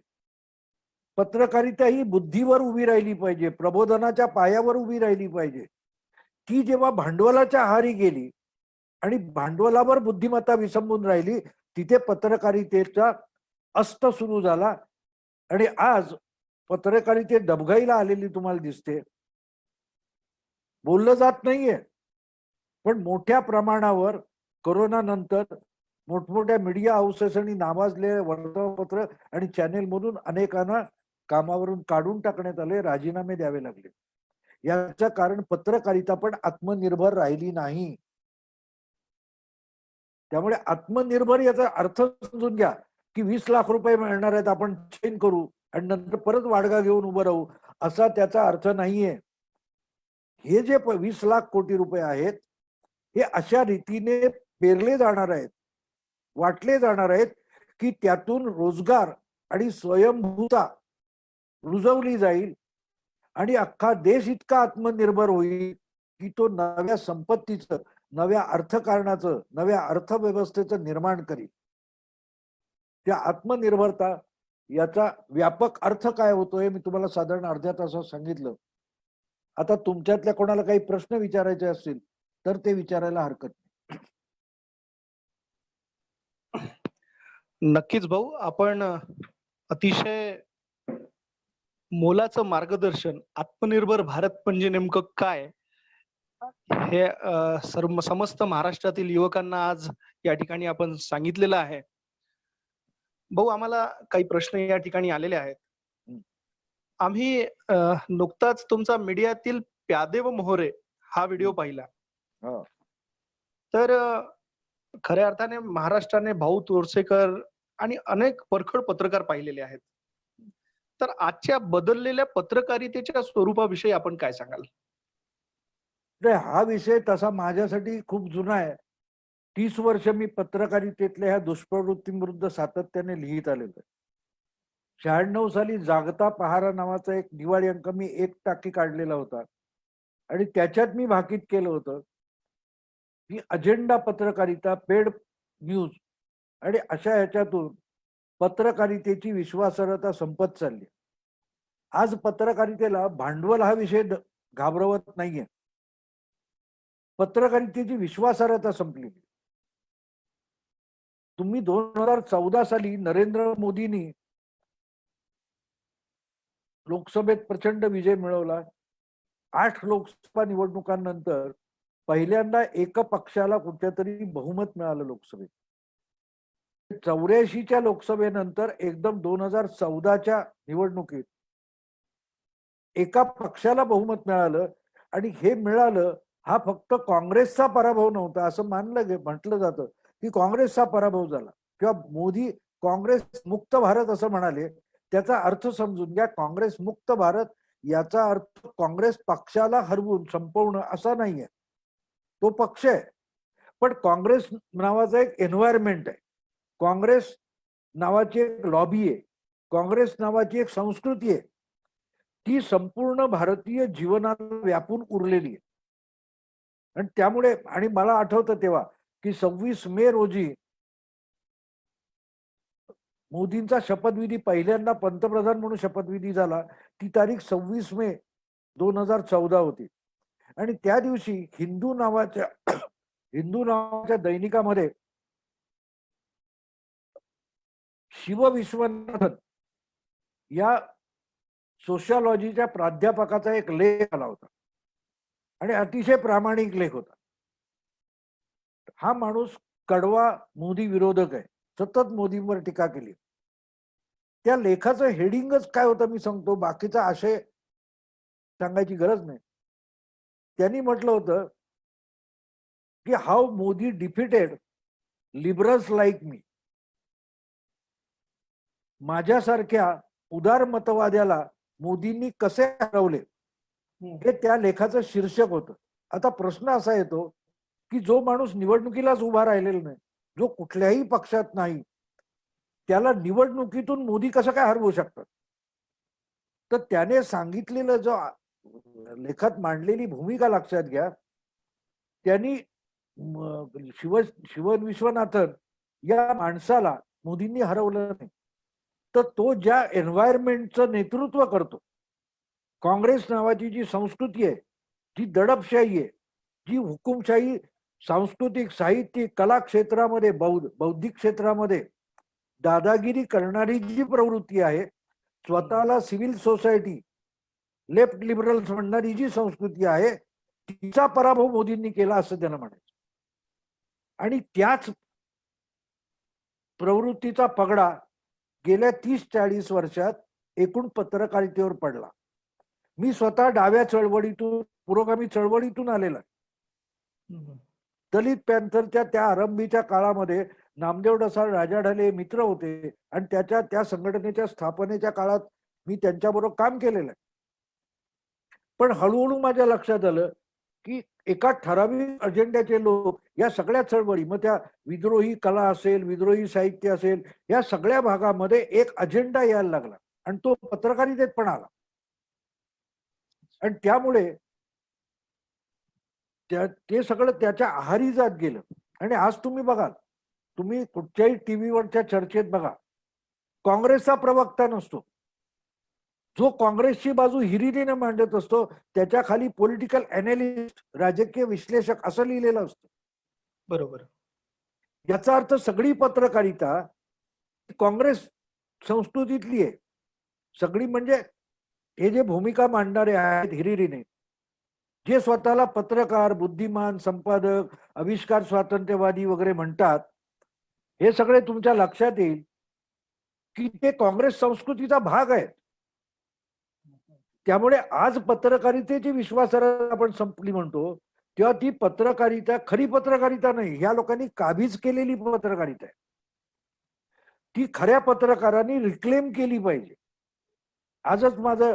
Speaker 2: पत्रकारिता ही बुद्धीवर उभी राहिली पाहिजे, प्रबोधनाच्या पायावर उभी राहिली पाहिजे. ती जेव्हा भांडवलाच्या आहारी गेली आणि भांडवलावर बुद्धिमत्ता विसंबून राहिली, तिथे पत्रकारितेचा अस्त सुरू झाला. आणि आज पत्रकारिते डबघाईला आलेली तुम्हाला दिसते. बोललं जात नाहीये, पण मोठ्या प्रमाणावर कोरोना नंतर मोठमोठ्या मीडिया हाऊसेस आणि नावाजलेल्या वर्तमानपत्र आणि चॅनेल मधून अनेकांना कामावरून काढून टाकण्यात आले, राजीनामे द्यावे लागले. याचं कारण पत्रकारिता पण आत्मनिर्भर राहिली नाही. त्यामुळे आत्मनिर्भर याचा अर्थ समजून घ्या की 20 लाख रुपये मिळणार आहेत, आपण चेंज करू आणि नंतर परत वाडगा घेऊन उभं राहू, असा त्याचा अर्थ नाहीये. हे जे 20 लाख कोटी रुपये आहेत हे अशा रीतीने पेरले जाणार आहेत, वाटले जाणार आहेत की त्यातून रोजगार आणि स्वयंभूता रुजवली जाईल आणि अख्खा देश इतका आत्मनिर्भर होईल की तो नव्या संपत्तीचं, नव्या अर्थकारणाचं, नव्या अर्थव्यवस्थेचं निर्माण करील. त्या आत्मनिर्भरता याचा व्यापक अर्थ काय होतोय मी तुम्हाला साधारण अर्ध्या तासात सांगितलं. आता तुमच्यातल्या कोणाला काही प्रश्न विचारायचे असतील तर ते विचारायला हरकत नाही.
Speaker 3: नक्कीच भाऊ, आपण अतिशय मोलाचं मार्गदर्शन, आत्मनिर्भर भारत म्हणजे नेमकं काय हे समस्त महाराष्ट्रातील युवकांना आज या ठिकाणी आपण सांगितलेलं आहे. भाऊ, आम्हाला काही प्रश्न या ठिकाणी आलेले आहेत. आम्ही नुकताच तुमचा मीडियातील प्यादे व मोहरे हा व्हिडिओ पाहिला. तर खऱ्या अर्थाने महाराष्ट्राने भाऊ तोरसेकर आणि अनेक परखड पत्रकार पाहिलेले आहेत. तर आजच्या बदललेल्या पत्रकारितेच्या स्वरूपाविषयी आपण काय सांगाल?
Speaker 2: हा विषय तसा माझ्यासाठी खूप जुना आहे. 30 वर्ष मी पत्रकारितेतल्या ह्या दुष्प्रवृत्तींविरुद्ध सातत्याने लिहित आलेलो आहे. 96 साली जागता पहारा नावाचा एक दिवाळी अंक मी एक टाकी काढलेला होता आणि त्याच्यात मी भाकीत केलं होतं की अजेंडा पत्रकारिता, पेड न्यूज आणि अशा ह्याच्यातून पत्रकारितेची विश्वासार्हता संपत चालली. आज पत्रकारितेला भांडवल हा विषय घाबरवत नाहीये. पत्रकारितेची विश्वासार्हता संपली. तुम्ही 2014 साली नरेंद्र मोदींनी लोकसभेत प्रचंड विजय मिळवला. 8 लोकसभा निवडणुकांनंतर पहिल्यांदा एक पक्षाला कुठेतरी बहुमत मिळालं लोकसभेत. 84च्या लोकसभेनंतर एकदम 2014च्या निवडणुकीत एका पक्षाला बहुमत मिळालं आणि हे मिळालं हा फक्त काँग्रेसचा पराभव नव्हता असं म्हटलं जातं की काँग्रेसचा पराभव झाला किंवा मोदी काँग्रेस मुक्त भारत असं म्हणाले. त्याचा अर्थ समजून घ्या. काँग्रेस मुक्त भारत याचा अर्थ काँग्रेस पक्षाला हरवून संपवणं असा नाहीये. तो पक्ष आहे, पण काँग्रेस नावाचा एक एन्व्हायरमेंट आहे, काँग्रेस नावाची एक लॉबी आहे, काँग्रेस नावाची एक संस्कृती आहे, ती संपूर्ण भारतीय जीवनाला व्यापून उरलेली आहे. आणि त्यामुळे आणि मला आठवतं तेव्हा की 26 मे रोजी मोदींचा शपथविधी पहिल्यांदा पंतप्रधान म्हणून शपथविधी झाला. ती तारीख 26 मे 2014 होती. आणि त्या दिवशी हिंदू नावाच्या दैनिकामध्ये शिव विश्वनाथन या सोशिओलॉजीच्या प्राध्यापकाचा एक लेख आला होता आणि अतिशय प्रामाणिक लेख होता. हा माणूस कडवा मोदी विरोधक आहे, सतत मोदींवर टीका केली. त्या लेखाचं हेडिंगच काय होतं मी सांगतो, बाकीचा आशय सांगायची गरज नाही. त्यांनी म्हटलं होतं की how Modi defeated liberals like me. माझ्यासारख्या उदार मतवाद्याला मोदींनी कसे हरवले हे त्या लेखाचं शीर्षक होतं. आता प्रश्न असा येतो की जो माणूस निवडणुकीलाच उभा राहिलेला नाही, जो कुठल्याही पक्षात नाही, त्याला निवडणुकीतून मोदी कसं काय हरवू शकतात. तर त्याने सांगितलेलं जो लेखात मांडलेली भूमिका लक्षात घ्या. त्यांनी शिव विश्वनाथन या माणसाला मोदींनी हरवलं नाही. तर तो ज्या एन्व्हायरमेंटचं नेतृत्व करतो, काँग्रेस नावाची जी संस्कृती आहे, जी दडपशाही आहे, जी हुकुमशाही सांस्कृतिक साहित्यिक कला क्षेत्रामध्ये बौद्धिक क्षेत्रामध्ये दादागिरी करणारी जी प्रवृत्ती आहे, स्वतःला सिव्हिल सोसायटी लेफ्ट लिबरल्स म्हणणारी जी संस्कृती आहे, तिचा पराभव मोदींनी केला असं त्यांना म्हणायचं. आणि त्याच प्रवृत्तीचा पगडा गेल्या 30-40 वर्षात एकूण पत्रकारितेवर पडला. मी स्वतः डाव्या चळवळीतून पुरोगामी चळवळीतून आलेला. दलित पॅन्थरच्या त्या आरंभीच्या काळामध्ये नामदेव ढसाळ, राजा ढाले मित्र होते आणि त्या संघटनेच्या स्थापनेच्या काळात मी त्यांच्याबरोबर काम केलेलं आहे. पण हळूहळू माझ्या लक्षात आलं की एका ठराविक अजेंड्याचे लोक या सगळ्या चळवळी, मग त्या विद्रोही कला असेल, विद्रोही साहित्य असेल, या सगळ्या भागामध्ये एक अजेंडा यायला लागला आणि तो पत्रकारितेत पण आला. आणि त्यामुळे ते सगळं त्याच्या आहारी जात गेलं. आणि आज तुम्ही बघाल, तुम्ही कुठच्याही टीव्हीवरच्या चर्चेत बघा, काँग्रेसचा प्रवक्ता नसतो. जो काँग्रेसची बाजू हिरिरीने मांडत असतो त्याच्या खाली पॉलिटिकल अनालिस्ट, राजकीय विश्लेषक असं लिहिलेलं असतं.
Speaker 3: बरोबर.
Speaker 2: याचा अर्थ सगळी पत्रकारिता काँग्रेस संस्कृतीतली आहे. सगळी म्हणजे हे जे भूमिका मांडणारे आहेत हिरिरीने, जे स्वतःला पत्रकार, बुद्धिमान, संपादक, आविष्कार स्वातंत्र्यवादी वगैरे म्हणतात, हे सगळे तुमच्या लक्षात येईल की ते काँग्रेस संस्कृतीचा भाग आहेत. त्यामुळे आज पत्रकारितेची विश्वासार्हता आपण संपली म्हणतो, तेव्हा ती पत्रकारिता खरी पत्रकारिता नाही, ह्या लोकांनी काबीज केलेली पत्रकारिता आहे. ती खऱ्या पत्रकारांनी रिक्लेम केली पाहिजे. आजच माझं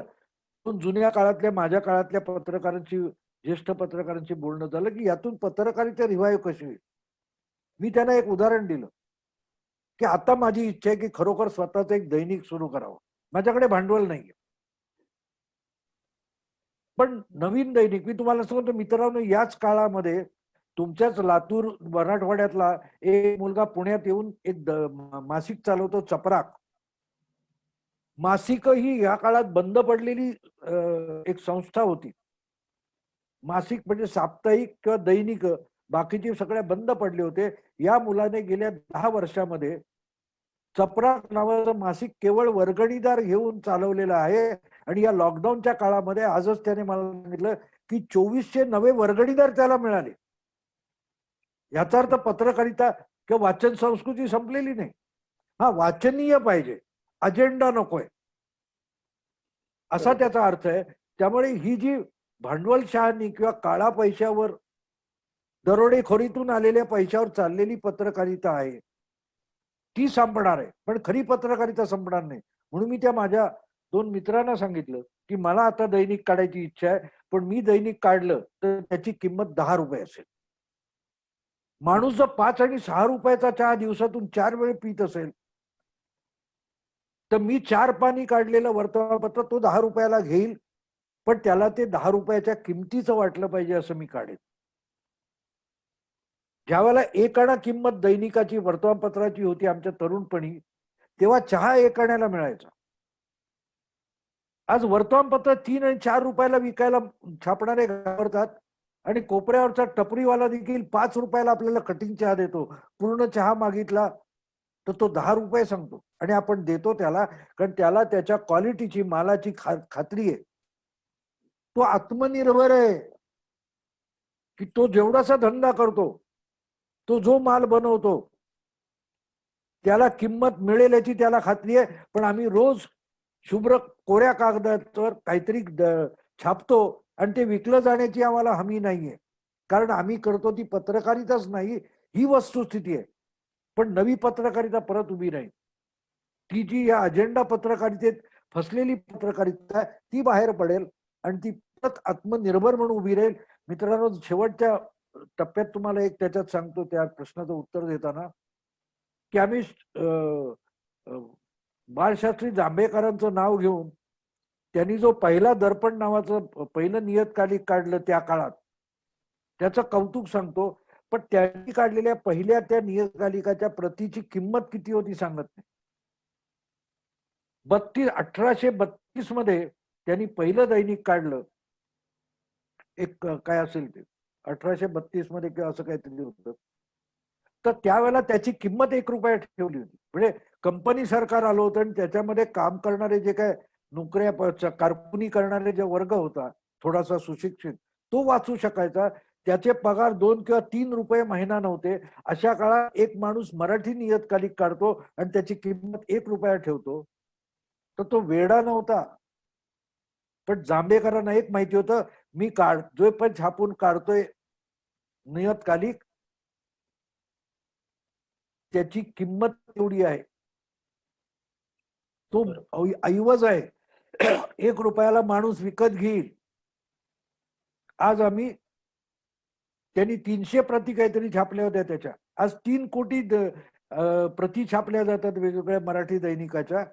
Speaker 2: जुन्या काळातल्या, माझ्या काळातल्या पत्रकारांची, ज्येष्ठ पत्रकारांची बोलणं झालं की यातून पत्रकारिता रिवाईव्ह कशी होईल. मी त्यांना एक उदाहरण दिलं की आता माझी इच्छा आहे की खरोखर स्वतःच एक दैनिक सुरू करावं. माझ्याकडे भांडवल नाहीये, पण नवीन दैनिक मी तुम्हाला सांगतो मित्रांनो, याच काळामध्ये तुमच्याच लातूर मराठवाड्यातला एक मुलगा पुण्यात येऊन एक मासिक चालवतो, चपराक मासिक. ही या काळात बंद पडलेली एक संस्था होती. मासिक म्हणजे साप्ताहिक किंवा दैनिक, बाकीचे सगळे बंद पडले होते. या मुलाने गेल्या 10 वर्षामध्ये चपराक नावाचं मासिक केवळ वर्गणीदार घेऊन चालवलेलं आहे. आणि या लॉकडाऊनच्या काळामध्ये आजच त्याने मला सांगितलं की 2400 नवे वर्गणीदार त्याला मिळाले. याचा अर्थ पत्रकारिता किंवा वाचन संस्कृती संपलेली नाही. हा, वाचनीय पाहिजे, अजेंडा नकोय, असा त्याचा अर्थ आहे. त्यामुळे ही जी भांडवलशहानी किंवा काळा पैशावर, दरोडेखोरीतून आलेल्या पैशावर चाललेली पत्रकारिता आहे ती संपणार आहे, पण खरी पत्रकारिता संपणार नाही. म्हणून मी त्या माझ्या 2 मित्रांना सांगितलं की मला आता दैनिक काढायची इच्छा आहे, पण मी दैनिक काढलं तर त्याची किंमत 10 रुपये असेल. माणूस जर 5 आणि 6 रुपयाचा चहा दिवसातून 4 वेळ पित असेल, तर मी 4 पानी काढलेलं वर्तमानपत्र तो 10 रुपयाला घेईल, पण त्याला ते 10 रुपयाच्या किमतीचं वाटलं पाहिजे असं मी काढेन. ज्यावेळेला 1 आणा किंमत दैनिकाची वर्तमानपत्राची होती आमच्या तरुणपणी, तेव्हा चहा 1 आण्याला मिळायचा. आज वर्तमानपत्र 3 आणि 4 रुपयाला विकायला छापणारे घाबरतात आणि कोपऱ्यावरचा टपरीवाला देखील 5 रुपयाला आपल्याला कटिंग चहा देतो. पूर्ण चहा मागितला तर तो 10 रुपये सांगतो आणि आपण देतो त्याला, कारण त्याला त्याच्या क्वालिटीची, मालाची खात्री आहे. तो आत्मनिर्भर आहे की तो जेवढासा धंदा करतो, तो जो माल बनवतो त्याला किंमत मिळेल याची त्याला खात्री आहे. पण आम्ही रोज शुभ्र कोऱ्या कागदावर काहीतरी छापतो आणि ते विकलं जाण्याची आम्हाला हमी नाहीये, कारण आम्ही करतो ती पत्रकारिताच नाही, ही वस्तुस्थिती आहे. पण नवी पत्रकारिता परत उभी राहील. ती जी या अजेंडा पत्रकारितेत फसलेली पत्रकारिता आहे ती बाहेर पडेल आणि ती परत आत्मनिर्भर म्हणून उभी राहील. मित्रांनो, शेवटच्या टप्प्यात तुम्हाला एक त्याच्यात सांगतो त्या प्रश्नाचं उत्तर देताना की आम्ही बाळशास्त्री जांभेकरांचं नाव घेऊन त्यांनी जो पहिला दर्पण नावाचं पहिलं नियतकालिक काढलं त्या काळात, त्याचं कौतुक सांगतो. पण त्यांनी काढलेल्या पहिल्या त्या नियतकालिकाच्या प्रतीची किंमत किती होती सांगत नाही. 1832 मध्ये त्यांनी पहिलं दैनिक काढलं, एक काय असेल ते 1832 मध्ये किंवा असं काहीतरी होतं. तर त्यावेळेला त्याची किंमत 1 रुपया ठेवली होती. म्हणजे कंपनी सरकार आलं होतं आणि त्याच्यामध्ये काम करणारे जे काय नोकऱ्या कारकुनी करणारे जे वर्ग होता थोडासा सुशिक्षित, तो वाचू शकायचा. त्याचे पगार 2 किंवा 3 रुपये महिना नव्हते. अशा काळात एक माणूस मराठी नियतकालिक काढतो आणि त्याची किंमत 1 रुपया ठेवतो, तर तो वेडा नव्हता. पण जांभेकरांना एक माहिती होतं, मी जो पण छापून काढतोय नियतकालिक त्याची किंमत एवढी आहे, तो ऐवज आहे. 1 रुपयाला माणूस विकत घेईल. आज आम्ही त्यांनी 300 प्रती काहीतरी छापल्या होत्या त्याच्या, आज 3 कोटी प्रती छापल्या जातात वेगवेगळ्या मराठी दैनिकाच्या.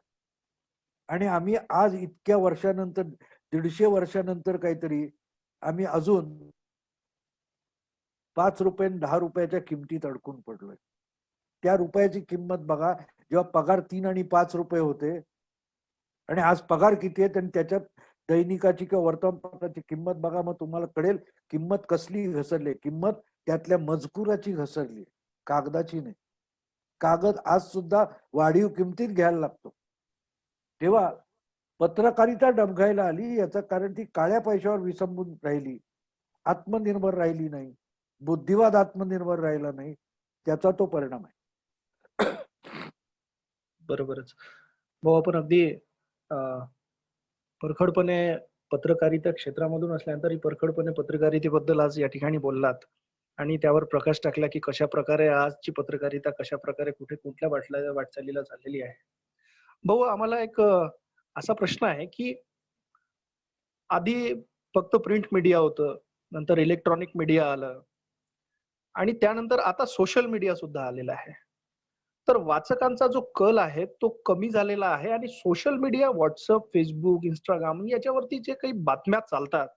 Speaker 2: आणि आम्ही आज इतक्या वर्षानंतर, 150 वर्षानंतर काहीतरी आम्ही अजून 5 रुपये आणि 10 रुपयाच्या किमतीत अडकून पडलोय. त्या रुपयाची किंमत बघा, जेव्हा पगार 3 आणि 5 रुपये होते आणि आज पगार किती आहे आणि त्याच्यात दैनिकाची किंवा वर्तमानपत्राची किंमत बघा, मग तुम्हाला कळेल किंमत कसली घसरली. किंमत त्यातल्या मजकुराची घसरली, कागदाची नाही. कागद आज सुद्धा वाढीव किमतीत घ्यायला लागतो. तेव्हा पत्रकारिता डबघायला आली याचं कारण ती काळ्या पैशावर विसंबून राहिली, आत्मनिर्भर राहिली नाही, बुद्धिवाद आत्मनिर्भर राहिला नाही, त्याचा तो परिणाम आहे.
Speaker 3: बरोबरच. भाऊ, आपण अगदी परखडपणे पत्रकारिता क्षेत्रामधून असल्यानंतर परखडपणे पत्रकारितेबद्दल आज या ठिकाणी बोललात आणि त्यावर प्रकाश टाकला की कशा प्रकारे आजची पत्रकारिता कशा प्रकारे कुठे कुठल्या वाटचालीला चाललेली आहे. भाऊ, आम्हाला एक असा प्रश्न आहे की आधी फक्त प्रिंट मीडिया होतं, नंतर इलेक्ट्रॉनिक मीडिया आलं आणि त्यानंतर आता सोशल मीडिया सुद्धा आलेला आहे. तर वाचकांचा जो कल आहे तो कमी झालेला आहे आणि social media, WhatsApp, Facebook, Instagram याच्यावरती जे काही बातम्या चालतात,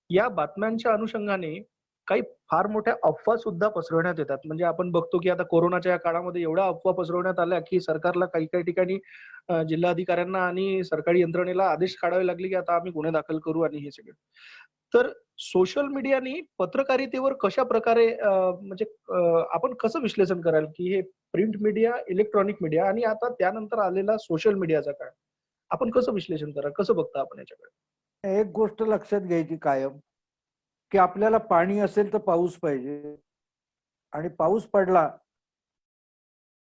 Speaker 3: या बातम्यांच्या अनुषंगाने काही फार मोठ्या अफवा सुद्धा पसरवण्यात येतात. म्हणजे आपण बघतो की आता कोरोनाच्या या काळामध्ये एवढ्या अफवा पसरवण्यात आल्या की सरकारला काही काही ठिकाणी जिल्हाधिकाऱ्यांना आणि सरकारी यंत्रणेला आदेश काढावे लागले की आता आम्ही गुन्हे दाखल करू आणि हे सगळं. तर सोशल मीडियाने पत्रकारितेवर कशा प्रकारे म्हणजे आपण कसं विश्लेषण कराल की हे प्रिंट मीडिया, इलेक्ट्रॉनिक मीडिया आणि आता त्यानंतर आलेला सोशल मीडियाचा काळ, आपण कसं विश्लेषण कराल, कसं बघता आपण याच्याकडे?
Speaker 2: एक गोष्ट लक्षात घ्यायची कायम, की आपल्याला पाणी असेल तर पाऊस पाहिजे आणि पाऊस पडला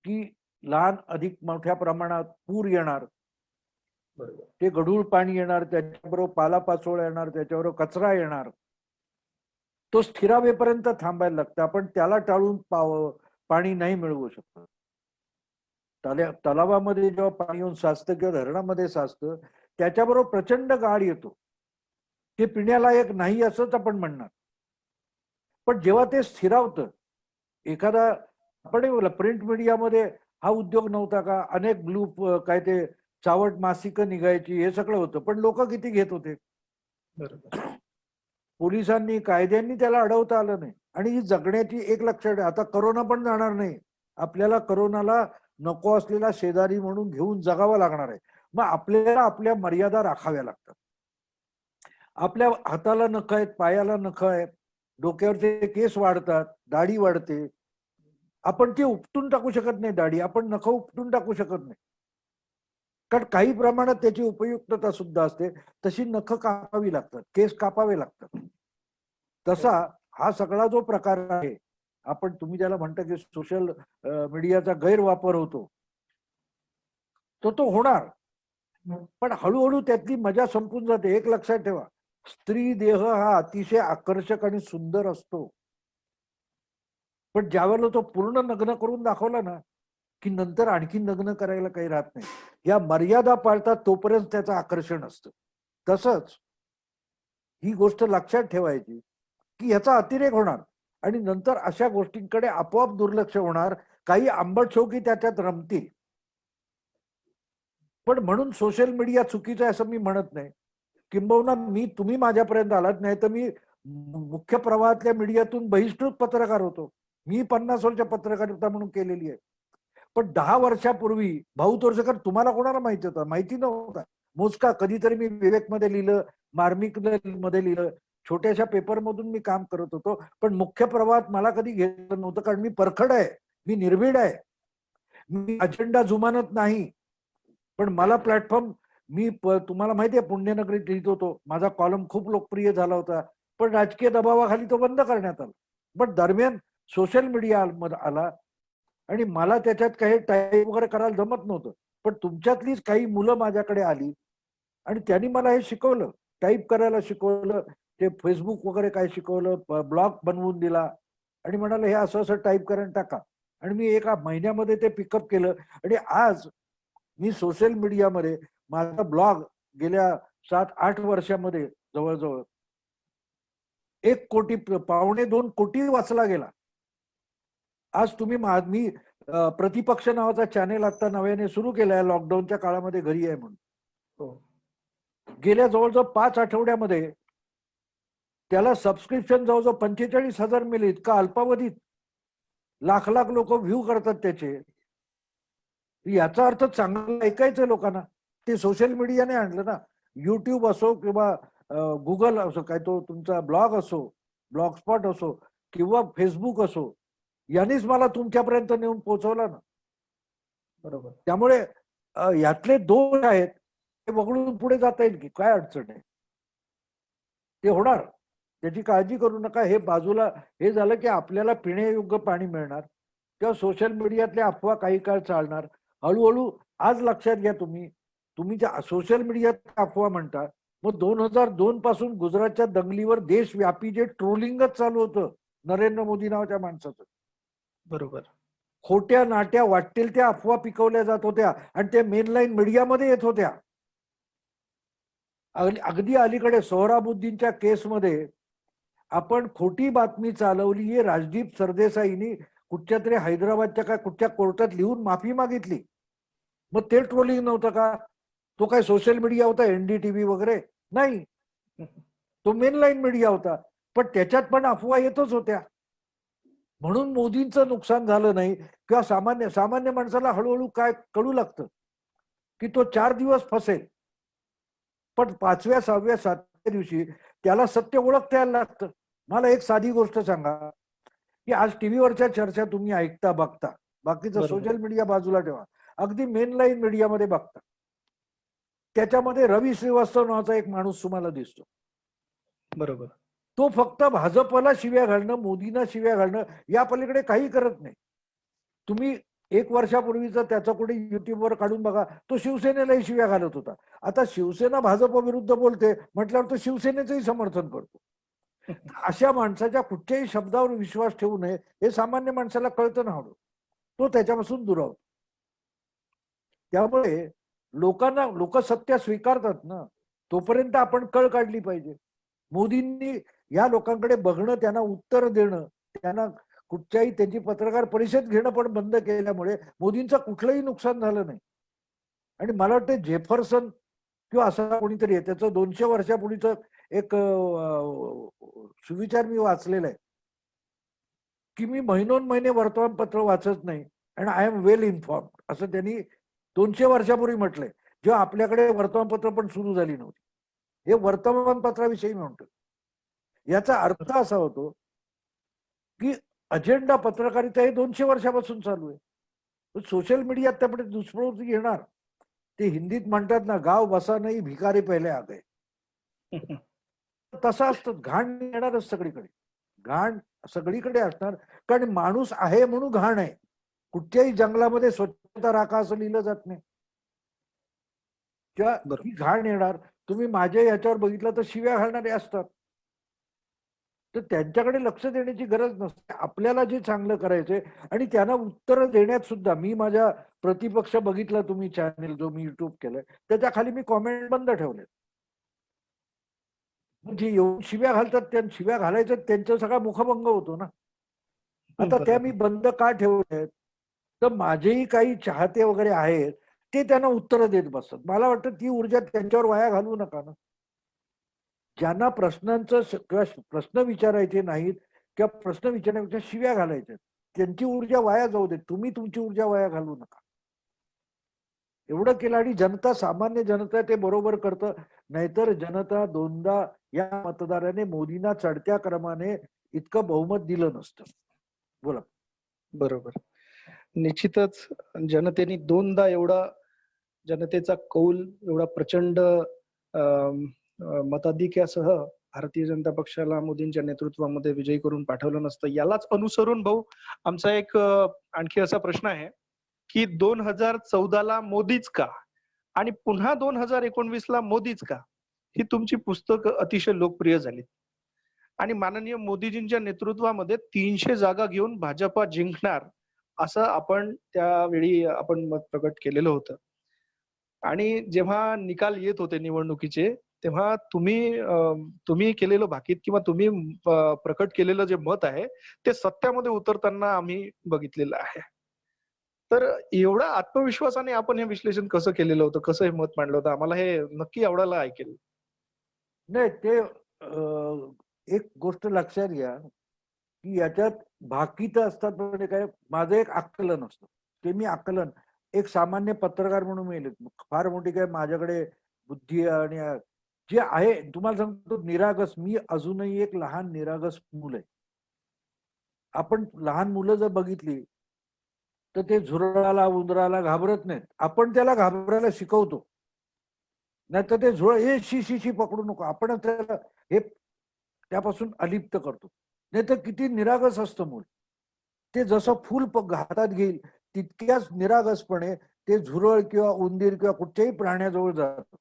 Speaker 2: की लहान अधिक मोठ्या प्रमाणात पूर येणार.
Speaker 3: बरोबर.
Speaker 2: ते गढूळ पाणी येणार, त्याच्याबरोबर पालापाचोळा येणार, त्याच्याबरोबर कचरा येणार. तो स्थिरावेपर्यंत थांबायला लागतं. आपण त्याला टाळून पाणी नाही मिळवू शकत. तलावामध्ये जेव्हा पाणी येऊन साचतं किंवा धरणामध्ये साचतं, त्याच्याबरोबर प्रचंड गाळ येतो. ते पिण्यालायक नाही असंच आपण म्हणणार. पण जेव्हा ते स्थिरावतं, एखादा आपण प्रिंट मीडियामध्ये हा उद्योग नव्हता का, अनेक ब्लू काय ते चावट मासिकं निघायची, हे सगळं होतं. पण लोक किती घेत होते.
Speaker 3: बरोबर.
Speaker 2: पोलिसांनी कायद्यांनी त्याला अडवता आलं नाही. आणि ही जगण्याची एक लक्षात, आता करोना पण जाणार नाही. आपल्याला करोनाला नको असलेला शेजारी म्हणून घेऊन जगावं लागणार आहे. मग आपल्याला आपल्या मर्यादा राखाव्या लागतात. आपल्या हाताला नख आहेत, पायाला नख आहेत, डोक्यावरचे केस वाढतात, दाढी वाढते. आपण ती उपटून टाकू शकत नाही दाढी, आपण नख उपटून टाकू शकत नाही. कारण काही प्रमाणात त्याची उपयुक्तता सुद्धा असते. तशी नख कापावी लागतात, केस कापावे लागतात. तसा हा सगळा जो प्रकार आहे, आपण तुम्ही ज्याला म्हणता की सोशल मीडियाचा गैरवापर होतो, तो होणार. पण हळूहळू त्यातली मजा संपून जाते. एक लक्षात ठेवा, स्त्री देह हा अतिशय आकर्षक आणि सुंदर असतो. पण ज्यावेळेला तो पूर्ण नग्न करून दाखवला ना, की नंतर आणखी नग्न करायला काही राहत नाही. या मर्यादा पाळतात तोपर्यंत त्याचं आकर्षण असतं. तसंच ही गोष्ट लक्षात ठेवायची की ह्याचा अतिरेक होणार आणि नंतर अशा गोष्टींकडे आपोआप दुर्लक्ष होणार. काही आंबट शौकी त्याच्यात रमतील. पण म्हणून सोशल मीडिया चुकीचं आहे असं मी म्हणत नाही. किंबहुना तुम्ही माझ्यापर्यंत आलात, नाही तर मी मुख्य प्रवाहातल्या मीडियातून बहिष्कृत पत्रकार होतो. मी 50 वर्ष पत्रकारिता म्हणून केलेली आहे. पण 10 वर्षापूर्वी भाऊ तोरसेकर तुम्हाला कोणाला माहिती होता? माहिती नव्हता. मोजका कधीतरी मी विवेक मध्ये लिहिलं, मार्मिक मध्ये लिहिलं, छोट्याशा पेपर मधून मी काम करत होतो. पण मुख्य प्रवाहात मला कधी घेतलं नव्हतं, कारण मी परखड आहे, मी निर्भीड आहे, मी अजेंडा जुमानत नाही. पण मला प्लॅटफॉर्म, तुम्हाला माहिती आहे पुण्यनगरीत लिहित होतो, माझा कॉलम खूप लोकप्रिय झाला होता. पण राजकीय दबावाखाली तो बंद करण्यात आला. पण दरम्यान सोशल मीडिया आला आणि मला त्याच्यात काही टाईप वगैरे करायला जमत नव्हतं. पण तुमच्यातलीच काही मुलं माझ्याकडे आली आणि त्यांनी मला हे शिकवलं, टाईप करायला शिकवलं, ते फेसबुक वगैरे काय शिकवलं, ब्लॉग बनवून दिला आणि म्हणाले हे असं असं टाईप करून टाका. आणि मी एका महिन्यामध्ये ते पिकअप केलं आणि आज मी सोशल मीडियामध्ये माझा ब्लॉग गेल्या 7-8 वर्षामध्ये जवळजवळ 1 कोटी, 1.25 कोटी वाचला गेला. आज तुम्ही मी प्रतिपक्ष नावाचा चॅनेल आता नव्याने सुरू केलाय, लॉकडाऊनच्या काळामध्ये घरी आहे म्हणून. गेल्या जवळजवळ 5 आठवड्यामध्ये त्याला सबस्क्रिप्शन जवळजवळ 45,000 मिळेल. इतका अल्पावधीत लाख लाख लोक व्ह्यू करतात त्याचे. याचा अर्थ चांगलं ऐकायचं लोकांना. ते सोशल मीडियाने आणलं ना. युट्यूब असो किंवा गुगल असो, काय तो तुमचा ब्लॉग असो, ब्लॉग स्पॉट असो किंवा फेसबुक असो, यांनीच मला तुमच्यापर्यंत नेऊन पोहोचवलं ना.
Speaker 3: बरोबर.
Speaker 2: त्यामुळे यातले दोष आहेत, ते वगळून पुढे जाता येईल की काय अडचण आहे. ते होणार, त्याची काळजी करू नका. हे बाजूला हे झालं की आपल्याला पिण्यायोग्य पाणी मिळणार किंवा सोशल मीडियातल्या अफवा काही काळ चालणार. हळूहळू आज लक्षात घ्या, तुम्ही ज्या सोशल मीडियात अफवा म्हणता, मग 2002 पासून गुजरातच्या दंगलीवर देशव्यापी जे ट्रोलिंगच चालू होतं नरेंद्र मोदी नावाच्या माणसाचं.
Speaker 3: बरोबर.
Speaker 2: खोट्या नाट्या वाटतील त्या अफवा पिकवल्या जात होत्या आणि ते मेनलाईन मीडियामध्ये येत होत्या. अगदी अलीकडे सोहराबुद्दीनच्या केसमध्ये आपण खोटी बातमी चालवली आहे, राजदीप सरदेसाईंनी कुठच्या तरी हैदराबादच्या काय कुठच्या कोर्टात लिहून माफी मागितली. मग ते ट्रोलिंग नव्हतं का? तो काय सोशल मीडिया होता, NDTV वगैरे नाही, तो मेनलाईन मीडिया होता. पण त्याच्यात पण अफवा येतच होत्या. म्हणून मोदींचं नुकसान झालं नाही किंवा सामान्य माणसाला हळूहळू काय कळू लागतं की तो 4 दिवस फसेल, पण 5व्या 6व्या 7व्या दिवशी त्याला सत्य ओळखता यायला लागतं. मला एक साधी गोष्ट सांगा की आज टीव्हीवरच्या चर्चा तुम्ही ऐकता बघता, बाकीचं सोशल मीडिया बाजूला ठेवा, अगदी मेनलाईन मीडियामध्ये बघता, त्याच्यामध्ये रवी श्रीवास्तव नावाचा एक माणूस तुम्हाला दिसतो.
Speaker 3: बरोबर.
Speaker 2: तो फक्त भाजपला शिव्या घालणं, मोदींना शिव्या घालणं या पलीकडे काही करत नाही. तुम्ही 1 वर्षापूर्वीचा त्याचा कोणी युट्यूबवर काढून बघा, तो शिवसेनेलाही शिव्या घालत होता. आता शिवसेना भाजप विरुद्ध बोलते म्हटल्यावर तो शिवसेनेचंही समर्थन करतो. अशा माणसाच्या कुठच्याही शब्दावर विश्वास ठेवू नये हे सामान्य माणसाला कळतं ना हळू. तो त्याच्यापासून दुरावतो. त्यामुळे लोक सत्य स्वीकारतात ना, तोपर्यंत आपण कळ काढली पाहिजे. मोदींनी या लोकांकडे बघणं, त्यांना उत्तर देणं, त्यांना कुठच्याही त्यांची पत्रकार परिषद घेणं पण बंद केल्यामुळे मोदींचं कुठलंही नुकसान झालं नाही. आणि मला वाटतं जेफरसन किंवा असा कोणीतरी आहे, त्याचं 200 वर्षापूर्वीच एक सुविचार मी वाचलेला आहे की मी महिनोन महिने वर्तमानपत्र वाचत नाही आणि आय एम वेल इन्फॉर्म्ड, असं त्यांनी 200 वर्षापूर्वी म्हटलंय, जेव्हा आपल्याकडे वर्तमानपत्र पण सुरू झाली नव्हती. हे वर्तमानपत्राविषयी म्हणतो. याचा अर्थ असा होतो की अजेंडा पत्रकारिता हे 200 वर्षापासून चालू आहे. सोशल मीडियात त्यापुढे दुष्प्रवृत्ती येणार. ते हिंदीत म्हणतात ना, गाव बसा नाही भिकारी पहिले आ गए. तसं असतं, घाण येणारच सगळीकडे. घाण सगळीकडे असणार, कारण माणूस आहे म्हणून घाण आहे. कुठच्याही जंगलामध्ये स्वच्छता राखा असं लिहिलं जात नाही. किंवा ही घाण येणार. तुम्ही माझ्या याच्यावर बघितलं तर शिव्या घालणारे असतात. तर त्यांच्याकडे लक्ष देण्याची गरज नसते. आपल्याला जे चांगलं करायचंय आणि त्यांना उत्तर देण्यात सुद्धा मी माझ्या प्रतिपक्ष बघितला, तुम्ही चॅनेल जो मी युट्यूब केलंय त्याच्या खाली मी कॉमेंट बंद ठेवले. म्हणजे येऊन शिव्या घालतात, त्या शिव्या घालायचं त्यांचा सगळा मुखभंग होतो ना. आता त्या मी बंद का ठेवल्यात, तर माझेही काही चाहते वगैरे आहेत, ते त्यांना उत्तर देत बसतात. मला वाटतं ती ऊर्जा त्यांच्यावर वाया घालवू नका ना. ज्यांना प्रश्नांचं किंवा प्रश्न विचारायचे नाहीत किंवा प्रश्न विचारण्यापेक्षा शिव्या घालायच्या, त्यांची ऊर्जा वाया जाऊ दे, तुम्ही तुमची ऊर्जा वाया घालवू नका. एवढं केलं आणि जनता, सामान्य जनता ते बरोबर करतं. नाहीतर जनता दोनदा या मतदाराने मोदींना चढत्या क्रमाने इतकं बहुमत दिलं नसतं. बोला.
Speaker 3: बरोबर. निश्चितच जनतेने दोनदा एवढा जनतेचा कौल एवढा प्रचंड मताधिक्यासह भारतीय जनता पक्षाला मोदींच्या नेतृत्वामध्ये विजयी करून पाठवलं नसतं. यालाच अनुसरून भाऊ आमचा एक आणखी असा प्रश्न आहे की 2014ला मोदीच का आणि पुन्हा 2019ला मोदीच का, ही तुमची पुस्तकं अतिशय लोकप्रिय झाली आणि माननीय मोदीजींच्या नेतृत्वामध्ये 300 जागा घेऊन भाजपा जिंकणार असं आपण त्यावेळी आपण मत प्रकट केलेलं होतं. आणि जेव्हा निकाल येत होते निवडणुकीचे, तेव्हा तुम्ही केलेलं भाकीत किंवा तुम्ही प्रकट केलेलं जे मत आहे ते सत्यामध्ये उतरताना आम्ही बघितलेलं आहे. तर एवढा आत्मविश्वासाने आपण हे विश्लेषण कसं केलेलं होतं, कसं हे मत मांडलं होतं, आम्हाला हे नक्की आवडायला ऐकेल.
Speaker 2: नाही, ते एक गोष्ट लक्षात घ्या की याच्यात भाकीत असतात, म्हणजे काय, माझं एक आकलन असतं. ते मी आकलन एक सामान्य पत्रकार म्हणून मिळेल, फार मोठी काय माझ्याकडे बुद्धी आणि जे आहे तुम्हाला सांगतो निरागस. मी अजूनही एक लहान निरागस मूल आहे. आपण लहान मुलं जर बघितली तर ते झुरळाला उंदराला घाबरत नाहीत, आपण त्याला घाबरायला शिकवतो. नाही तर ते झुरळ हे शी पकडू नको, आपण त्याला हे त्यापासून अलिप्त करतो. नाही तर किती निरागस असतं मूल. ते जसं फूल हातात घेईल तितक्याच निरागसपणे ते झुरळ किंवा उंदीर किंवा कुठच्याही प्राण्याजवळ जातं.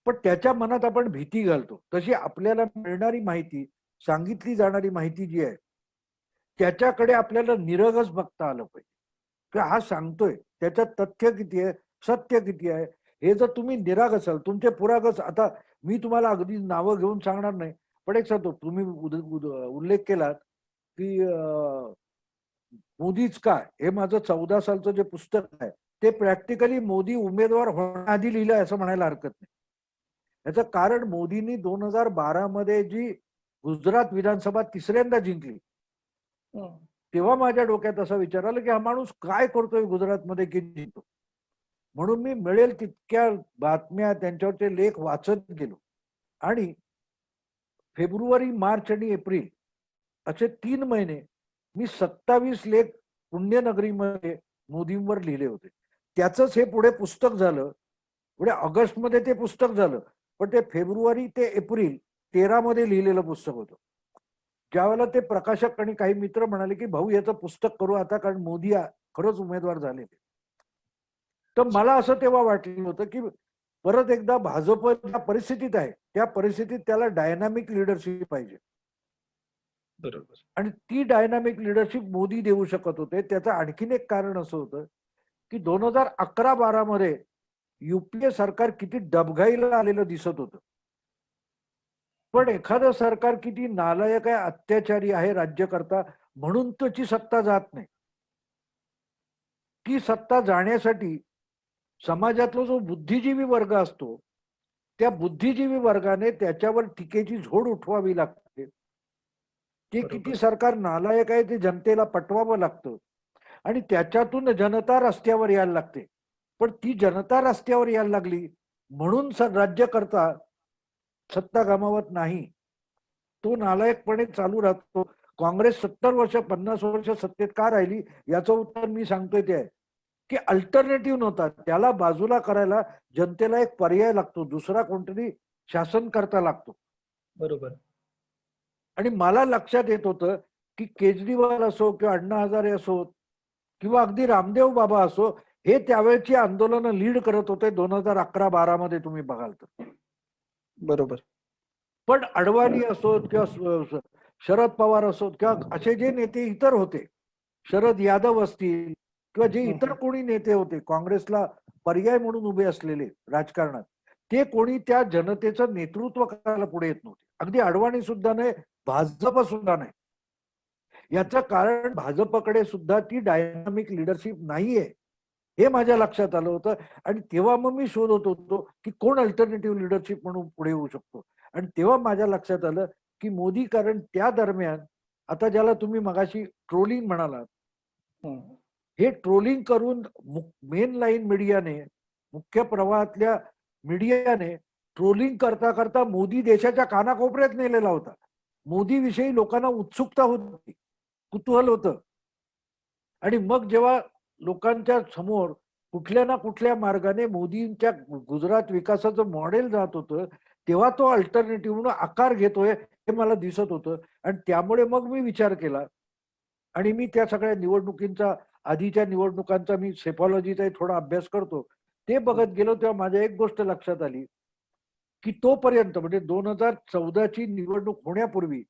Speaker 2: पण त्याच्या मनात आपण भीती घालतो. तशी आपल्याला मिळणारी माहिती, सांगितली जाणारी माहिती जी आहे त्याच्याकडे आपल्याला निरगस बघता आलं पाहिजे की हा सांगतोय त्याच्यात तथ्य किती आहे, सत्य किती आहे. हे जर तुम्ही निरागस असाल, तुमचे पुरागस, आता मी तुम्हाला अगदी नावं घेऊन सांगणार नाही, पण एक सांगतो, तुम्ही उल्लेख केलात की मोदीच काय, हे माझं 14 सालचं जे पुस्तक आहे ते प्रॅक्टिकली मोदी उमेदवार होण्याआधी लिहिलंय असं म्हणायला हरकत नाही. याचं कारण मोदींनी 2012 मध्ये जी गुजरात विधानसभा तिसऱ्यांदा जिंकली, तेव्हा माझ्या डोक्यात असा विचार आला की हा माणूस काय करतोय गुजरातमध्ये की जिंकतो. म्हणून मी मिळेल तितक्या बातम्या, त्यांच्यावरचे लेख वाचत गेलो आणि फेब्रुवारी, मार्च आणि एप्रिल असे 3 महिने मी 27 लेख पुण्यनगरीमध्ये मोदींवर लिहिले होते. त्याचंच हे पुढे पुस्तक झालं. पुढे ऑगस्टमध्ये ते पुस्तक झालं, पण ते फेब्रुवारी ते एप्रिल 13 मध्ये लिहिलेलं पुस्तक होतं. ज्यावेळेला ते प्रकाशक आणि काही मित्र म्हणाले की भाऊ याचं पुस्तक करू आता, कारण मोदी खरंच उमेदवार झाले ते. तर मला असं तेव्हा वाटलं होतं की परत एकदा भाजप ज्या परिस्थितीत आहे त्या परिस्थितीत त्याला डायनामिक लिडरशिप पाहिजे.
Speaker 3: बरोबर.
Speaker 2: आणि ती डायनामिक लिडरशिप मोदी देऊ शकत होते. त्याचं आणखीन एक कारण असं होतं की 2011-12 मध्ये युपीए सरकार किती डबघाईला आलेलं दिसत होतं. पण एखादं सरकार किती नालायक आहे, अत्याचारी आहे राज्यकर्ता म्हणून त्याची सत्ता जात नाही. ती सत्ता जाण्यासाठी समाजातला जो बुद्धिजीवी वर्ग असतो त्या बुद्धिजीवी वर्गाने त्याच्यावर टीकेची झोड उठवावी लागते. ते
Speaker 3: बरोबर.
Speaker 2: किती सरकार नालायक आहे ते जनतेला पटवावं लागतं आणि त्याच्यातून जनता रस्त्यावर यायला लागते. पण ती जनता रस्त्यावर यायला लागली म्हणून राज्यकर्ता सत्ता गमावत नाही. तो नालायकपणे चालू राहतो. काँग्रेस 70 वर्ष 50 वर्ष सत्तेत का राहिली याचं उत्तर मी सांगतोय ते आहे की अल्टरनेटिव्ह नव्हता. त्याला बाजूला करायला जनतेला एक पर्याय लागतो, दुसरा कोणतरी शासन करता लागतो.
Speaker 3: बरोबर.
Speaker 2: आणि मला लक्षात येत होतं की केजरीवाल असो किंवा अण्णा हजारे असो किंवा अगदी रामदेव बाबा असो हे त्यावेळेची आंदोलनं लीड करत होते 2011-12 मध्ये तुम्ही बघाल तर.
Speaker 3: बरोबर.
Speaker 2: पण अडवाणी असोत किंवा शरद पवार असोत किंवा असे जे नेते इतर होते, शरद यादव असतील किंवा जे इतर कोणी नेते होते काँग्रेसला पर्याय म्हणून उभे असलेले राजकारणात, ते कोणी त्या जनतेचं नेतृत्व करायला पुढे येत नव्हते. अगदी अडवाणी सुद्धा नाही, भाजप सुद्धा नाही. याचं कारण भाजपकडे सुद्धा ती डायनामिक लिडरशिप नाहीये हे माझ्या लक्षात आलं होतं. आणि तेव्हा मग मी शोधत होतो की कोण अल्टरनेटिव्ह लिडरशिप म्हणून पुढे येऊ शकतो. आणि तेव्हा माझ्या लक्षात आलं की मोदी, कारण त्या दरम्यान आता ज्याला तुम्ही मगाशी ट्रोलिंग म्हणालात, हे ट्रोलिंग करून मेन लाईन मीडियाने, मुख्य प्रवाहातल्या मीडियाने ट्रोलिंग करता करता मोदी देशाच्या कानाकोपऱ्यात नेलेला होता. मोदी विषयी लोकांना उत्सुकता होती, कुतूहल होतं. आणि मग जेव्हा लोकांच्या समोर कुठल्या ना कुठल्या मार्गाने मोदींच्या गुजरात विकासाचं मॉडेल जात होतं तेव्हा तो अल्टरनेटिव्ह म्हणून आकार घेतोय हे मला दिसत होतं. आणि त्यामुळे मग मी विचार केला आणि मी त्या सगळ्या निवडणुकींचा, आधीच्या निवडणुकांचा मी सेफॉलॉजीचाही थोडा अभ्यास करतो, ते बघत गेलो तेव्हा माझ्या एक गोष्ट लक्षात आली की तोपर्यंत म्हणजे 2014ची निवडणूक होण्यापूर्वी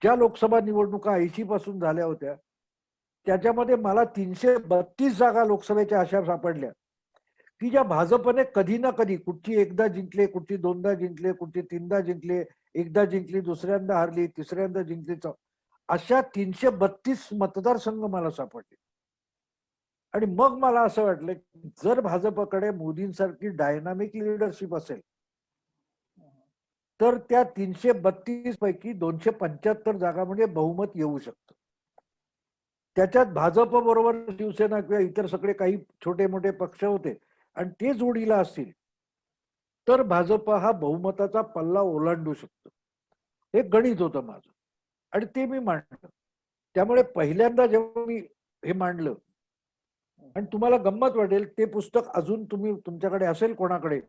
Speaker 2: ज्या लोकसभा निवडणुका 80 पासून झाल्या होत्या त्याच्यामध्ये मला 332 जागा लोकसभेच्या अशा सापडल्या की ज्या भाजपने कधी ना कधी, कुठची एकदा जिंकले, कुठची दोनदा जिंकले, कुठची तीनदा जिंकले, एकदा जिंकली, दुसऱ्यांदा हारली, तिसऱ्यांदा जिंकली, अशा 332 मतदारसंघ मला सापडले. आणि मग मला असं वाटलं की जर भाजपकडे मोदींसारखी डायनामिक लिडरशिप असेल तर त्या 332 पैकी 275 जागा म्हणजे बहुमत येऊ शकतं. त्याच्यात भाजप बरोबर शिवसेना किंवा इतर सगळे काही छोटे मोठे पक्ष होते आणि ते जोडीला असतील तर भाजप हा बहुमताचा पल्ला ओलांडू शकतो. हे गणित होतं माझं आणि ते मी मांडलं. त्यामुळे पहिल्यांदा जेव्हा मी हे मांडलं, आणि तुम्हाला गंमत वाटेल ते पुस्तक अजून तुम्ही तुमच्याकडे असेल कोणाकडे,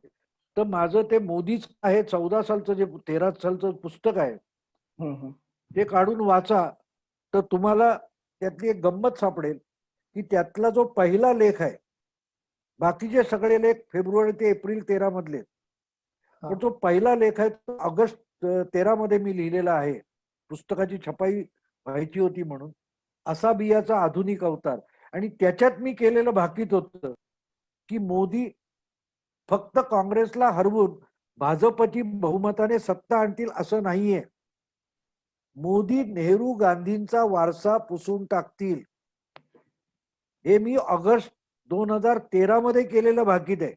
Speaker 2: तर माझं ते मोदीच आहे 14 सालचं जे 13 सालचं पुस्तक आहे ते काढून वाचा तर तुम्हाला त्यातली एक गंमत सापडेल की त्यातला जो पहिला लेख आहे, बाकीचे सगळे लेख फेब्रुवारी ते एप्रिल 13 मधले, पण जो पहिला लेख आहे तो ऑगस्ट 13 मध्ये मी लिहिलेला आहे. पुस्तकाची छपाई व्हायची होती म्हणून, असा बियाचा आधुनिक अवतार. आणि त्याच्यात मी केलेलं भाकीत होतं की मोदी फक्त काँग्रेसला हरवून भाजपची बहुमताने सत्ता आणतील असं नाहीये. मोदी नेहरू गांधींचा वारसा पुसून टाकतील. हे मी ऑगस्ट 2013 मध्ये केलेलं भाकीत आहे.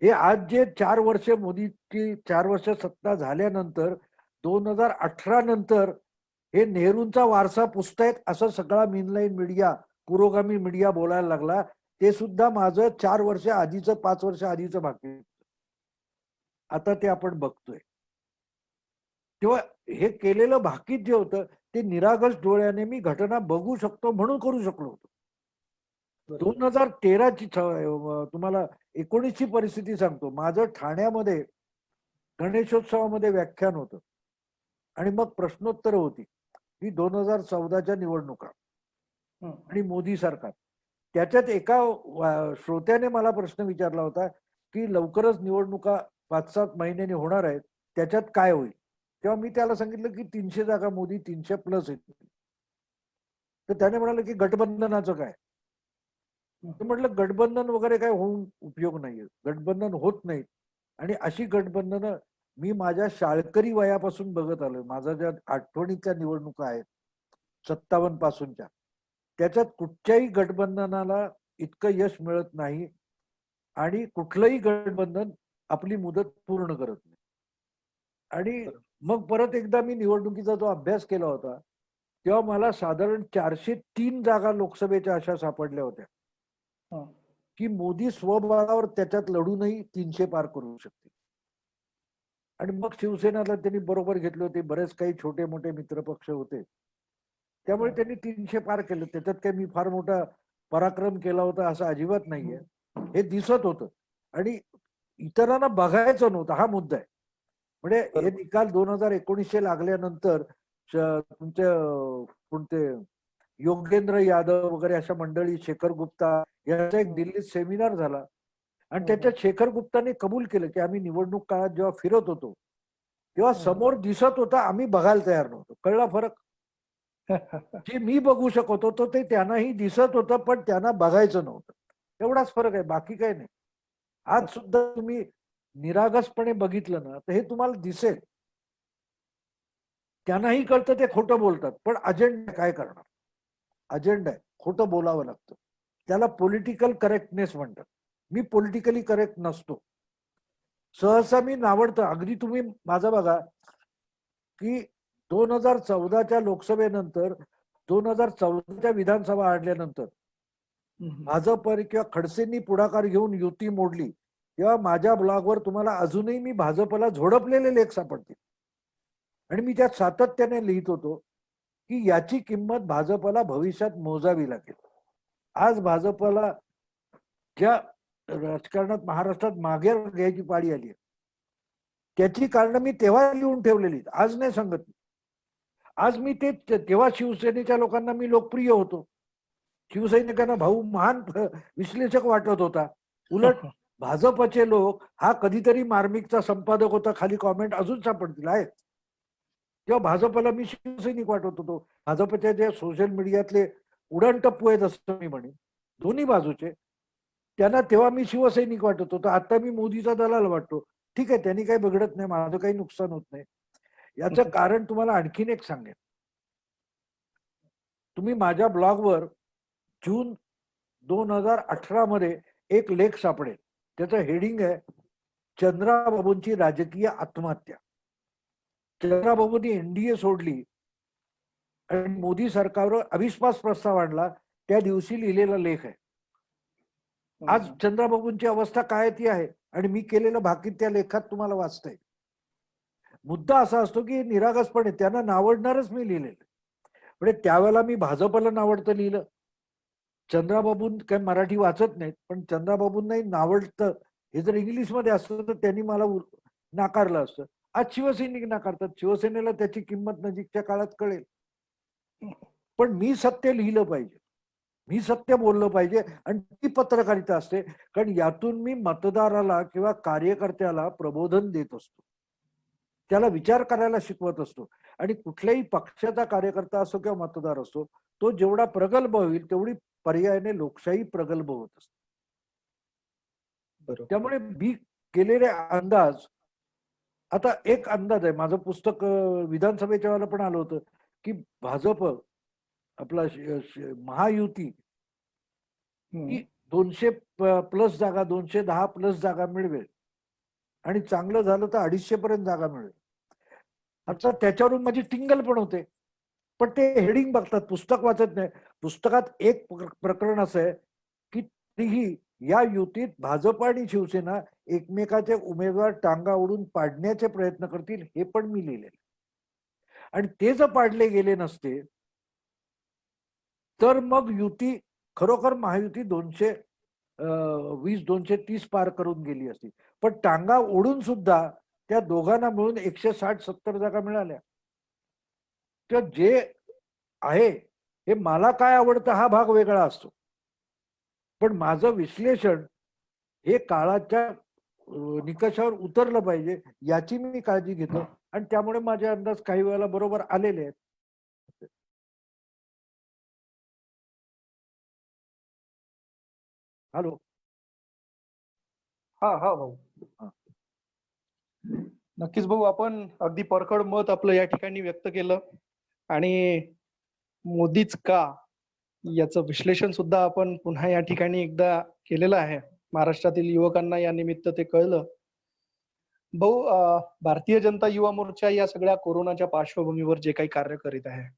Speaker 2: हे आज जे 4 वर्ष मोदीची 4 वर्ष सत्ता झाल्यानंतर 2018 नंतर हे नेहरूंचा वारसा पुसतायत असं सगळा मेनलाईन मीडिया, पुरोगामी मीडिया बोलायला लागला. ते सुद्धा माझं 4 वर्ष आधीचं, 5 वर्ष आधीचं भाकीत. आता ते आपण बघतोय. तेव्हा हे केलेलं भाकीत जे होतं ते निरागस डोळ्याने मी घटना बघू शकतो म्हणून करू शकलो होतो. 2013ची तुम्हाला 19ची परिस्थिती सांगतो. माझं ठाण्यामध्ये गणेशोत्सवामध्ये व्याख्यान होतं आणि मग प्रश्नोत्तर होती ही 2014च्या निवडणुका. आणि मोदी सरकार. त्याच्यात एका श्रोत्याने मला प्रश्न विचारला होता की लवकरच निवडणुका 5-7 महिन्यांनी होणार आहेत, त्याच्यात काय होईल? तेव्हा मी त्याला सांगितलं की 300 जागा मोदी 300+ येतील. तर त्याने म्हणाले की गठबंधनाचं काय? तर म्हटलं गठबंधन वगैरे काय होऊन उपयोग नाहीये, गठबंधन होत नाही. आणि अशी गठबंधनं मी माझ्या शाळकरी वयापासून बघत आलोय. माझ्या ज्या आठवणीच्या निवडणुका आहेत 57 पासूनच्या, त्याच्यात कुठच्याही गठबंधनाला इतकं यश मिळत नाही आणि कुठलंही गठबंधन आपली मुदत पूर्ण करत नाही. आणि मग परत एकदा मी निवडणुकीचा जो अभ्यास केला होता तेव्हा मला साधारण 403 जागा लोकसभेच्या अशा सापडल्या होत्या की मोदी स्वबळावर त्याच्यात लढूनही 300 पार करू शकते. आणि मग शिवसेनाला त्यांनी बरोबर घेतले होते, बरेच काही छोटे मोठे मित्रपक्ष होते, त्यामुळे त्यांनी 300 पार केलं. त्याच्यात काही मी फार मोठा पराक्रम केला होता असं अजिबात नाहीये, हे दिसत होतं. आणि इतरांना बघायचं नव्हतं, हा मुद्दा आहे. म्हणजे हे निकाल 2019 लागल्यानंतर तुमचे कोणते योगेंद्र यादव वगैरे अशा मंडळी, शेखर गुप्ता याचा एक दिल्लीत सेमिनार झाला आणि त्याच्यात शेखर गुप्ताने कबूल केलं की आम्ही निवडणूक काळात जेव्हा फिरत होतो तेव्हा समोर दिसत होता, आम्ही बघायला तयार नव्हतो. कळला फरक? जे मी बघू शकत होतो ते त्यांनाही दिसत होतं, पण त्यांना बघायचं नव्हतं. एवढाच फरक आहे, बाकी काही नाही. आज सुद्धा तुम्ही निरागसपणे बघितलं ना तर हे तुम्हाला दिसेल. त्यांनाही कळतं ते खोटं बोलतात, पण अजेंडा काय करणार? अजेंडा आहे, खोटं बोलावं लागतं. त्याला पॉलिटिकल करेक्टनेस म्हणतात. मी पॉलिटिकली करेक्ट नसतो. सहसा मी नावडतं. अगदी तुम्ही माझं बघा की 2014च्या लोकसभेनंतर 2014च्या विधानसभा आणल्यानंतर भाजप किंवा खडसेंनी पुढाकार घेऊन युती मोडली तेव्हा माझ्या ब्लॉगवर तुम्हाला अजूनही मी भाजपला झोडपलेले लेख सापडतील. आणि मी त्यात सातत्याने लिहित होतो की याची किंमत भाजपला भविष्यात मोजावी लागेल. आज भाजपला ज्या राजकारणात महाराष्ट्रात मागे घ्यायची पाळी आली त्याची कारण मी तेव्हा लिहून ठेवलेली, आज नाही सांगत. आज मी ते तेव्हा शिवसेनेच्या लोकांना मी लोकप्रिय होतो. शिवसैनिकांना भाऊ महान विश्लेषक वाटत होता. उलट भाजपचे लोक हा कधीतरी मार्मिकचा संपादक होता, खाली कॉमेंट अजून सापडतील आहेत. तेव्हा भाजपला मी शिवसैनिक वाटत होतो. भाजपच्या जे सोशल मीडियातले उडणटप्पू आहेत असं मी म्हणेन, दोन्ही बाजूचे, त्यांना तेव्हा मी शिवसैनिक वाटत होतो. आता मी मोदीचा दलाल वाटतो. ठीक आहे, त्यांनी काही बिघडत नाही, माझं काही नुकसान होत नाही. याचं कारण तुम्हाला आणखीन एक सांगेन. तुम्ही माझ्या ब्लॉगवर जून 2018 मध्ये एक लेख सापडेल. त्याचं हेडिंग आहे चंद्राबाबूंची राजकीय आत्महत्या. चंद्राबाबूंनी एनडीए सोडली आणि मोदी सरकारवर अविश्वास प्रस्ताव आणला त्या दिवशी लिहिलेला लेख आहे. आज चंद्राबाबूंची अवस्था काय ती आहे आणि मी केलेलं भाकीत त्या लेखात तुम्हाला वाचतंय. मुद्दा असा असतो की निरागसपणे त्यांना नावडणारच मी लिहिलेलं. म्हणजे त्यावेळेला मी भाजपला नावडतं लिहिलं. चंद्राबाबू काय मराठी वाचत नाहीत, पण चंद्राबाबूंनाही नावडतं हे जर इंग्लिशमध्ये असतं तर त्यांनी मला नाकारलं असतं. आज शिवसैनिक नाकारतात. शिवसेनेला त्याची किंमत नजीकच्या काळात कळेल. पण मी सत्य लिहिलं पाहिजे, मी सत्य बोललं पाहिजे आणि ती पत्रकारिता असते. कारण यातून मी मतदाराला किंवा कार्यकर्त्याला प्रबोधन देत असतो, त्याला विचार करायला शिकवत असतो. आणि कुठल्याही पक्षाचा कार्यकर्ता असो किंवा मतदार असतो, तो जेवढा प्रगल्भ होईल तेवढी पर्यायाने लोकशाही प्रगल्भ होत असते. त्यामुळे मी केलेले अंदाज, आता एक अंदाज आहे, माझं पुस्तक विधानसभेच्या वेळेला पण आलं होतं की भाजप आपला महायुती 200+ जागा, 210+ जागा मिळवेल आणि चांगलं झालं तर 250 पर्यंत जागा मिळेल. आता त्याच्यावरून माझी टिंगल पण होते, पण ते हेडिंग बघतात, पुस्तक वाचत नाही. पुस्तकात एक प्रकरण असं आहे की तीही या युतीत भाजप आणि शिवसेना एकमेकाचे उमेदवार टांगा ओढून पाडण्याचे प्रयत्न करतील, हे पण मी लिहिले. आणि ते जर पाडले गेले नसते तर मग युती खरोखर महायुती 220, 230 पार करून गेली असती. पण टांगा ओढून सुद्धा त्या दोघांना मिळून 160-70 जागा मिळाल्या. तर जे आहे हे मला काय आवडतं हा भाग वेगळा असतो, पण माझं विश्लेषण हे काळाच्या निकषावर उतरलं पाहिजे याची मी काळजी घेतो, आणि त्यामुळे माझे अंदाज काही वेळेला बरोबर आलेले आहेत. हॅलो.
Speaker 3: हा हा भाऊ.
Speaker 2: हा.
Speaker 3: नक्कीच भाऊ, आपण अगदी परखड मत आपलं या ठिकाणी व्यक्त केलं, आणि मोदीच का याचं विश्लेषण सुद्धा आपण पुन्हा या ठिकाणी एकदा केलेलं आहे. महाराष्ट्रातील युवकांना या निमित्त ते कळलं. भाऊ, भारतीय जनता युवा मोर्चा या सगळ्या कोरोनाच्या पार्श्वभूमीवर जे काही कार्य करीत आहे,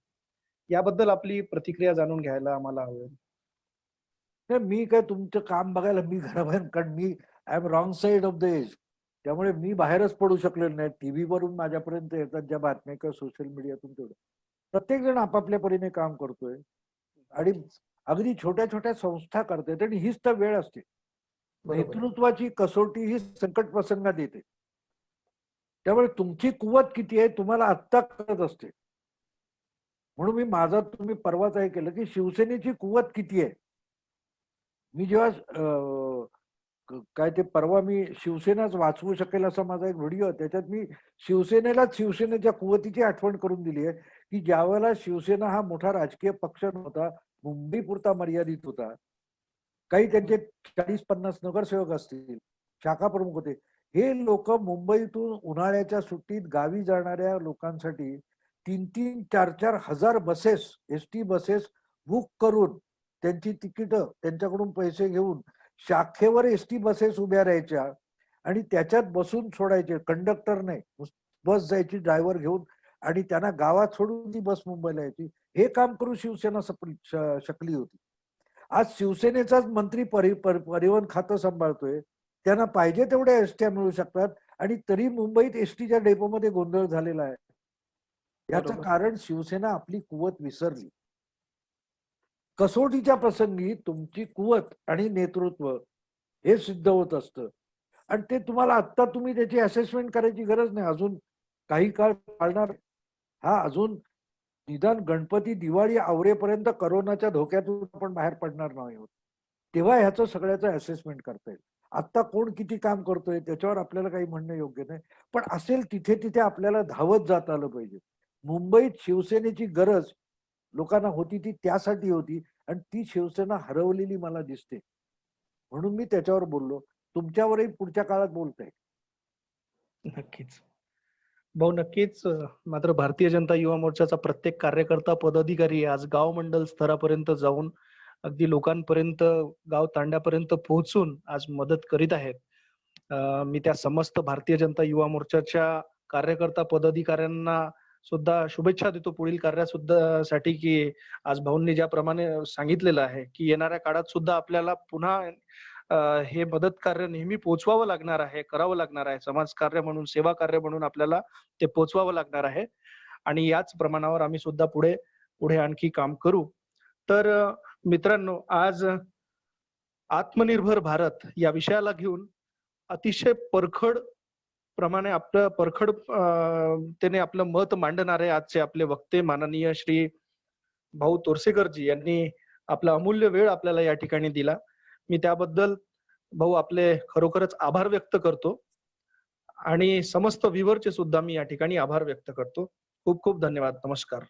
Speaker 3: याबद्दल आपली प्रतिक्रिया जाणून घ्यायला आम्हाला आवडेल.
Speaker 2: तर मी काय तुमचं काम बघायला मी घराबाहेर, कारण मी I am wrong side of the age, त्यामुळे मी बाहेरच पडू शकलेलो नाही. टीव्ही वरून माझ्यापर्यंत येतात ज्या बातम्या किंवा सोशल मीडियातून, तेवढं प्रत्येक जण आपापल्या परीने काम करतोय आणि अगदी छोट्या छोट्या संस्था करतात, आणि हीच तर वेळ असते.
Speaker 3: बरोबर.
Speaker 2: नेतृत्वाची कसोटी ही संकट प्रसंगात येते. त्यामुळे तुमची कुवत किती आहे तुम्हाला आत्ता कळत असते. म्हणून मी माझा तुम्ही परवाच हे केलं की शिवसेनेची कुवत किती आहे. मी जेव्हा काय ते परवा मी शिवसेनाच वाचवू शकेल असा माझा एक व्हिडिओ, त्याच्यात मी शिवसेनेलाच शिवसेनेच्या कुवतीची आठवण करून दिली आहे की ज्यावेळेला शिवसेना हा मोठा राजकीय पक्ष नव्हता, मुंबई पुरता मर्यादित होता, काही त्यांचे 40-50 नगरसेवक असतील, शाखा प्रमुख होते, हे लोक मुंबईतून उन्हाळ्याच्या सुट्टीत गावी जाणाऱ्या लोकांसाठी 3-3, 4-4 हजार बसेस, एसटी बसेस बुक करून त्यांची तिकीटं त्यांच्याकडून पैसे घेऊन शाखेवर एसटी बसेस उभ्या राहायच्या आणि त्याच्यात बसून सोडायचे. कंडक्टर नाही, बस जायची ड्रायव्हर घेऊन, आणि त्यांना गावात सोडून ती बस मुंबईला यायची. हे काम करून शिवसेना शकली होती. आज शिवसेनेचाच मंत्री परिवहन खातं सांभाळतोय, त्यांना पाहिजे तेवढ्या एसट्या मिळू शकतात, आणि तरी मुंबईत एसटीच्या डेपोमध्ये गोंधळ झालेला आहे. याचं
Speaker 3: बरोबर.
Speaker 2: कारण शिवसेना आपली कुवत विसरली. कसोटीच्या प्रसंगी तुमची कुवत आणि नेतृत्व हे सिद्ध होत असतं, आणि ते तुम्हाला आत्ता तुम्ही त्याची असेसमेंट करायची गरज नाही. अजून काही काळ चालणार हा, अजून निदान गणपती दिवाळी आवरेपर्यंत करोनाच्या धोक्यातून आपण बाहेर पडणार नाही आहोत, तेव्हा ह्याचं सगळ्याचं असेसमेंट करता येईल. आत्ता कोण किती काम करतोय त्याच्यावर आपल्याला काही म्हणणं योग्य नाही, पण असेल तिथे तिथे आपल्याला धावत जात आलं पाहिजे. मुंबईत शिवसेनेची गरज लोकांना होती ती त्यासाठी होती, आणि ती शिवसेना हरवलेली मला दिसते, म्हणून मी त्याच्यावर बोललो. तुमच्यावरही पुढच्या काळात बोलतोय.
Speaker 3: नक्कीच भाऊ, नक्कीच. मात्र भारतीय जनता युवा मोर्चाचा प्रत्येक कार्यकर्ता, पदाधिकारी आज गाव मंडल स्तरापर्यंत जाऊन अगदी लोकांपर्यंत, गाव तांड्यापर्यंत पोहोचून आज मदत करीत आहेत. मी त्या समस्त भारतीय जनता युवा मोर्चाच्या कार्यकर्ता, पदाधिकाऱ्यांना सुद्धा शुभेच्छा देतो पुढील कार्या सुद्धा साठी, की आज भाऊंनी ज्याप्रमाणे सांगितलेलं आहे की येणाऱ्या काळात सुद्धा आपल्याला पुन्हा हे मदत कार्य नेहमी पोचवावं लागणार आहे, करावं लागणार आहे. समाजकार्य म्हणून, सेवा कार्य म्हणून आपल्याला ते पोचवावं लागणार आहे, आणि याच प्रमाणावर आम्ही सुद्धा पुढे पुढे आणखी काम करू. तर मित्रांनो, आज आत्मनिर्भर भारत या विषयाला घेऊन अतिशय परखड प्रमाणे आपलं त्याने आपलं मत मांडणारे आजचे आपले वक्ते माननीय श्री भाऊ तोरसेकरजी यांनी आपला अमूल्य वेळ आपल्याला या ठिकाणी दिला. मी त्याबद्दल भाऊ आपले खरोखरच आभार व्यक्त करतो, आणि समस्त व्ह्यूअरचे सुद्धा मी या ठिकाणी आभार व्यक्त करतो. खूप खूप धन्यवाद. नमस्कार.